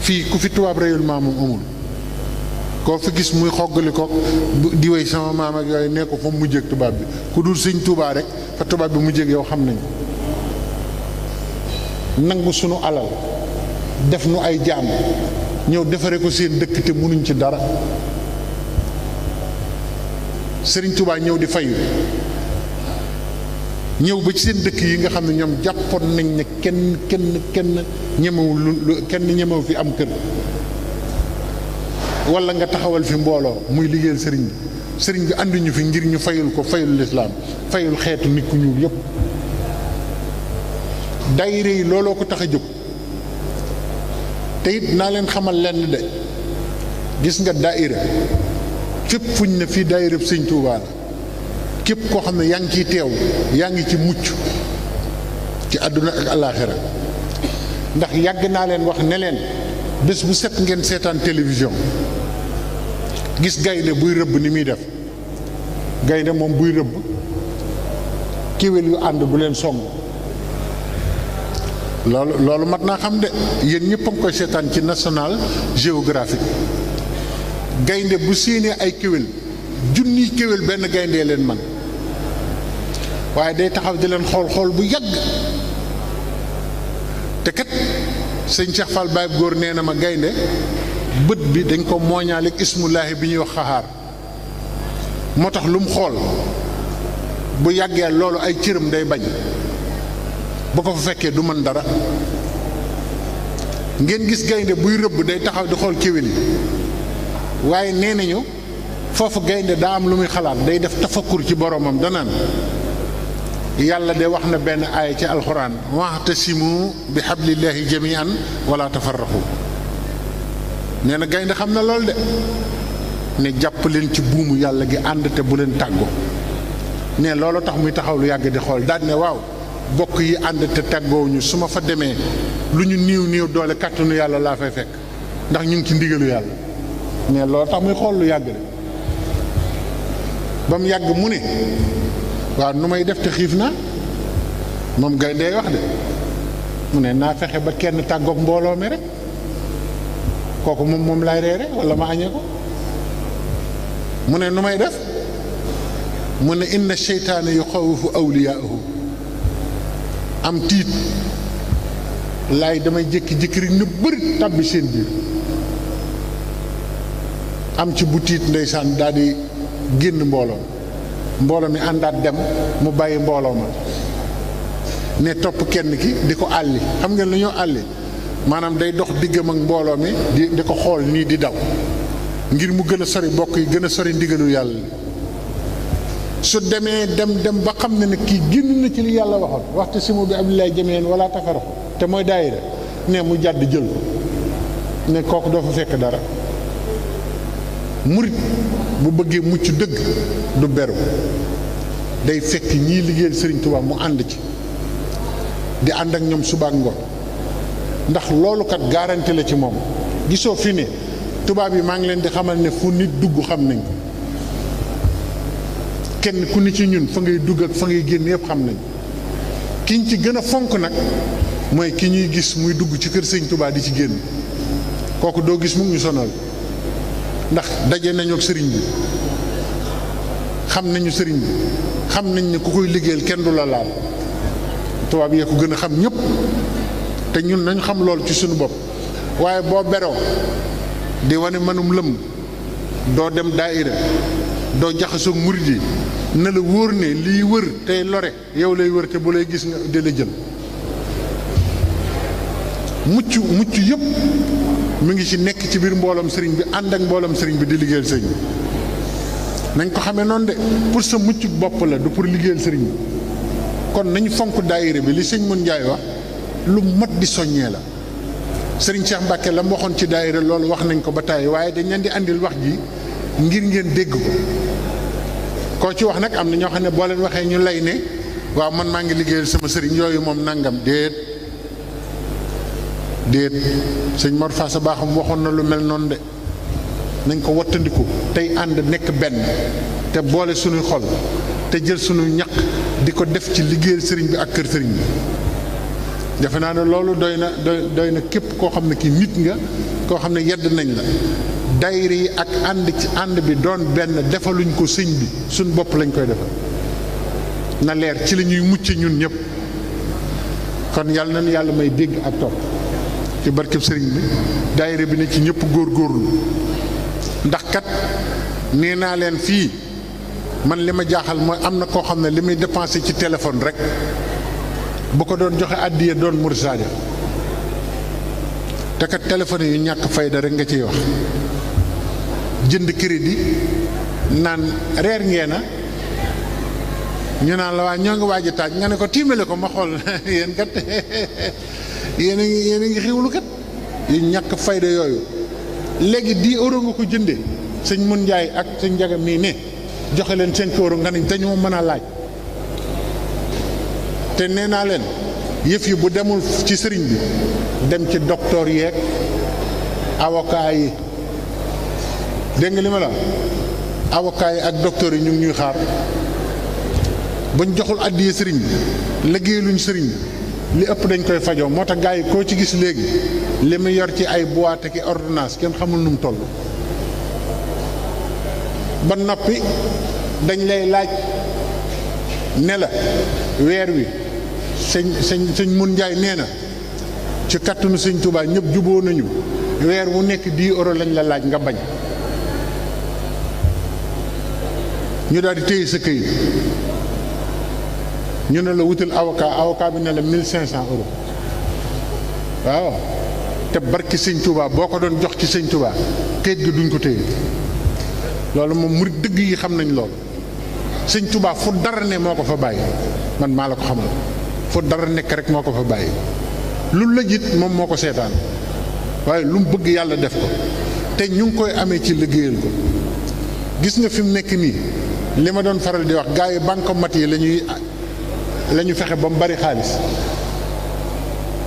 fii ku fi tubaab reyul maamam amul koo fi gis muy xoggali ko di wéy sama maam ak yooyu nee ko fa mu mujjee ak tubaab bi ku dul sëñ Touba rek fa tubaab bi mujjee ak yow xam nañu nangu sunu alal def nu ay jaam ñëw defare ko seen dëkk te mënuñ ci dara Sëriñ Touba ñëw di fayu ñëw ba ci seen dëkk yi nga xam ne ñoom jàppoon nañ ne kenn ñemewu fi am kër wala nga taxawal fi mbooloo muy liggéeyal sëriñ bi andi ñu fi ngir ñu fayul ko fayul lislaam fayul xeetu nit ku ñuul yépp daayira yi looloo ko tax a jóg te it naa leen xamal lenn de gis nga daayira fépp fuñ ne fii daayira sëñ Touba la képp koo xam ne yaa ngi ciy teew yaa ngi ci mucc ci àdduna ak alaaxira ndax yàgg naa leen wax ne leen bés bu set ngeen seetaan télévision gis gaynde buy rëbb ni muy def gaynde moom buy rëbb kéwél yu ànd bu leen song loolu mat naa xam de yéen ñëpp a ngi koy seetaan ci National Geographic gaynde bu séenee ay kéwél junniy kéwél benn gayndee leen man waaye day taxaw di leen xool bu yàgg te kat sëñ Cheikh Fall Baye góor nee na ma gaynde bët bi dañ ko mooñaaleeg ismullaahi bi ñuy wax xaxaar moo tax lu mu xool bu yàggee loolu ay cëram day bañ bu ko fa fekkee du mën dara ngeen gis gaynde buy rëbb day taxaw di xool kéwél yi waaye nee nañu foofu gaynde daa am lu muy xalaat day def tafakkur ci boromam danaan yàlla de wax na benn aaya ci alxuraan wa'tasimu bi hablillahi jami'an wala tafarraqu nee na gaynde xam na lool de ne jàpp leen ci buumu yàlla gi ànd te bu leen tàggoo ne loolu tax muy taxaw lu yàgg di xool daal ne waaw bokk yi ànd te tàggoowuñu su ma fa demee lu ñu niiw niiw doole kàttanu yàlla laa fay fekk ndax ñu ngi ci ndigalu yàlla ne loolu tax muy xool lu yàgg de ba mu yàgg mu ne waaw nu may def te xiif naa moom gayndee wax de mu ne naa fexe ba kenn tàggoog mbooloo mi rek kooku moom laay reere wala ma añee ko mu ne nu may def mu ne inna seytaane yuxawwifu awliyaahu am tiit laay damay jékki-jékki rek ñu bëri tàbbi seen biir am ci bu tiit ndeysaan daal di génn mbooloo mi àndaat dem mu bàyyi mbooloo ma ne topp kenn ki di ko àlli xam ngeen lu ñoo àlli maanaam day dox diggam ak mbooloo mi di ko xool nii di daw ngir mu gën a sori bokk yi gën a sori ndigalu yàlla su demee dem ba xam ne kii génn na ci li yàlla waxoon waxtu simu bi abdillahi jami'an wala tafarraqu te mooy daayira ne mu jàdd jël ko ne kooku doo fa fekk dara murit bu bëggee mucc dëgg du beru day fekk ñii liggéeyal Sëriñ Tuubaa mu ànd ci di ànd ak ñoom suba ak ngoon ndax loolu kat garanti la ci moom gisoo fi ne tubaab yi maa ngi leen di xamal ne fu nit dugg xam nañ ko kenn ku ni ci ñun fa ngay dugg ak fa ngay génn yëpp xam nañ kiñ ci gën a fonk nag mooy ki ñuy gis muy dugg ci kër Sëriñ Tuubaa di ci génn kooku doo gis mu ngi ñu sonal ndax daje nañu ak sëriñ bi xam nañu sëriñ bi xam nañ ne ku koy liggéeyal kenn du la laal tubaab yee ko gën a xam ñëpp te ñun nañ xam loolu ci suñu bopp waaye boo beroo di wane mënum lëm doo dem daayira doo jaxasoog murid yi na la wóor ne liy wër tey lore yow lay wër te bu lay gis nga di la jël mucc yëpp mu ngi ci nekk ci biir mbooloom sëriñ bi ànd ak mbooloom sëriñ bi di liggéeyal sëriñ bi nañ ko xamee noonu de pour sa mucc bopp la du pour liggéeyal sëriñ bi kon nañu fonk daayira bi li sëñ Mun Njaay wax lu mat di soññee la sëriñ Cheikh Mbacke la mu waxoon ci daayira loolu wax nañ ko ba tàyyi waaye dañ leen di andil wax ji ngir ngeen dégg ko koo ci wax nag am na ñoo xam ne boo leen waxee ñu lay ne waaw man maa ngi liggéeyal sama sëriñ yooyu moom nangam déet sëñ Mor Faasa Baaxam waxoon na lu mel noonu de nañ ko wattandiku tey ànd nekk benn te boole suñuy xol te jël suñu ñaq di ko def ci liggéeyal sëriñ bi ak kër sëriñ bi defe naa ne loolu doy na képp koo xam ne kii nit nga koo xam ne yedd nañ la daayira yi ak ànd bi doon benn defaluñ ko sëñ bi suñ bopp lañ koy defal na leer ci la ñuy mucc ñun ñëpp kon yàlla nañu yàlla may dégg ak topp ci barkeb sëriñ bi daayira bi ne ci ñëpp góorgóorlu ndax kat nee naa leen fii man li ma jaaxal mooy am na koo xam ne li muy dépensé ci téléphone rek bu ko doon joxe àddiya doon murid saadiq te kat téléphone yu ñàkk fayda rek nga ciy wax jënd crédit naan reer ngeena ñu naan la waa ñoo ngi waaj a taaj nga ne ko tiimale ko ma xool yéen kat yéen a ngi xiwlu kat yu ñàkk fayda yooyu léegi 10 euros nga ko jëndee sëñ Mun Njaay ak sëñ Njaga mii ne joxe leen 5 euros nga nañ te ñoo mën a laaj te nee naa leen yëf yi bu demul ci sëriñ bi dem ci docteur yeeg avocat yi dégg nga li ma la avocat yi ak docteur yi ñu ngi ñuy xaar buñ joxul àddiya sëriñ bi liggéeyaluñ sëriñ bi li ëpp dañ koy fajoo moo tax gars yi koo ci gis léegi li mu yor ci ay boîte ki ordonnance kenn xamul nu mu toll ba noppi dañ lay laaj ne la weer wi sëñ Mun Njaay nee na ci kattanu sëñ Tuubaa ñëpp juboo nañu weer wu nekk 10 euros lañ la laaj nga bañ ñu daal di téye sa këyit ñu ne la wutal avocat bi ne la 1500 euros waaw te barki sëñ Tuubaa boo ko doon jox ci sëñ Tuubaa këyit gi duñ ko téye loolu moom murit dëgg yi xam nañ loolu. sëñ Tuubaa fu dara ne moo ko fa bàyyi, man maa la ko xamal, fu dara nekk rek moo ko fa bàyyi. lu lëjit moom moo ko seetaan, waaye lu mu bëgg yàlla def ko, te ñu ngi koy amee ci liggéeyal ko. gis nga fi mu nekk nii li ma doon faral di wax gars yi bankomat yi la ñu fexe ba mu bari xaalis,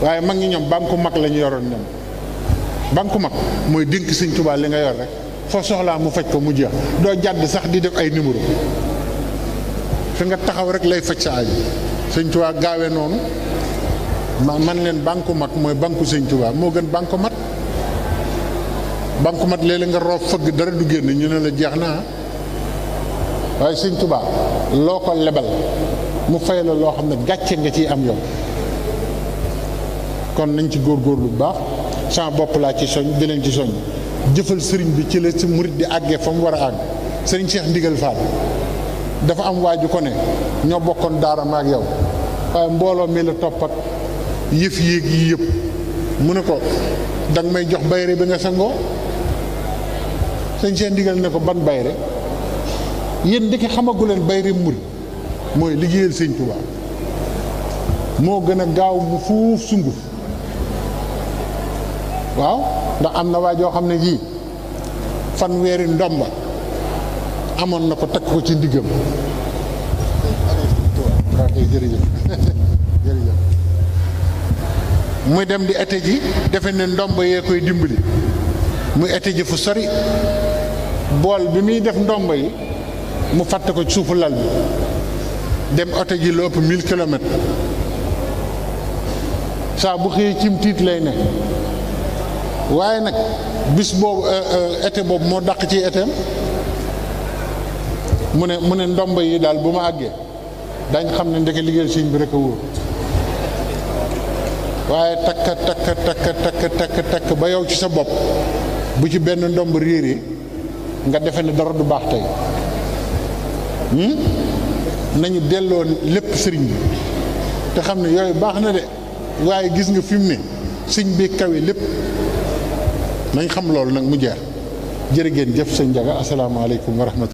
waaye mag ñi ñoom banku mag la ñu yoroon ñoom. banku mag mooy dénk sëñ Tuubaa li nga yor rek, foo soxlaa mu faj ko mu jeex, doo jàdd sax di def ay numéro, fi nga taxaw rek lay faj sa aaju. sëñ Tuubaa gaawee noonu, man leen banku mag mooy banku sëñ Tuubaa moo gën banku mat. banku mat léeg-léeg nga roof fëgg dara du génn ñu ne la jeex na, waaye sëñ Tuubaa loo ko lebal mu fay la loo xam ne gàcce nga ciy am yow. kon nañ ci góorgóorlu bu baax, sama bopp laa ci soñ di leen ci soñ. jëfal sëriñ bi ci la si murit di àggee fa mu war a àgg. sëriñ Cheikh Ndigal Fall dafa am waaju ko ne ñoo bokkoon daara ma ak yow, waaye mbooloo mi la topp ak yëf yéeg yi yëpp, mu ne ko danga may jox bayre bi nga sangoo. sëñ Cheikh Ndigal ne ko ban bayre? yéen ndiki xamagu leen bayre murit mooy liggéeyal sëñ Tuubaa moo gën a gaaw mu fuuf sunguf. waaw ndax am na waa joo xam ne jii fanweeri ndomba amoon na ko takk ko ci ndiggam. waaw kay jërëjëf jërëjëf. muy dem di ete ji defe ne ndomba yee koy dimbali, muy ete ji fu sori, bool bi muy def ndomba yi mu fàtte ko ci suufu lal bi, dem oto ji lu ëpp 1000 kilomètres. saa bu xëyee cim tiit lay ne, waaye nag bis boobu été boobu moo dàq ci éteem. mu ne ndomba yi daal bu ma àggee dañ xam ne ndeke liggéeyal sëñ bi rek a wóor. waaye takk ba yow ci sa bopp bu ci benn ndomb réeree nga defe ne dara du baax tey. nañu delloo lépp sëriñ bi te xam ne yooyu baax na de, waaye gis nga fi mu ne sëñ bi kawe lépp. nañ xam loolu nag mu jeex. jërë ngeen jëf sëñ Njaga, asalaamaaleykum wa rahmatulah.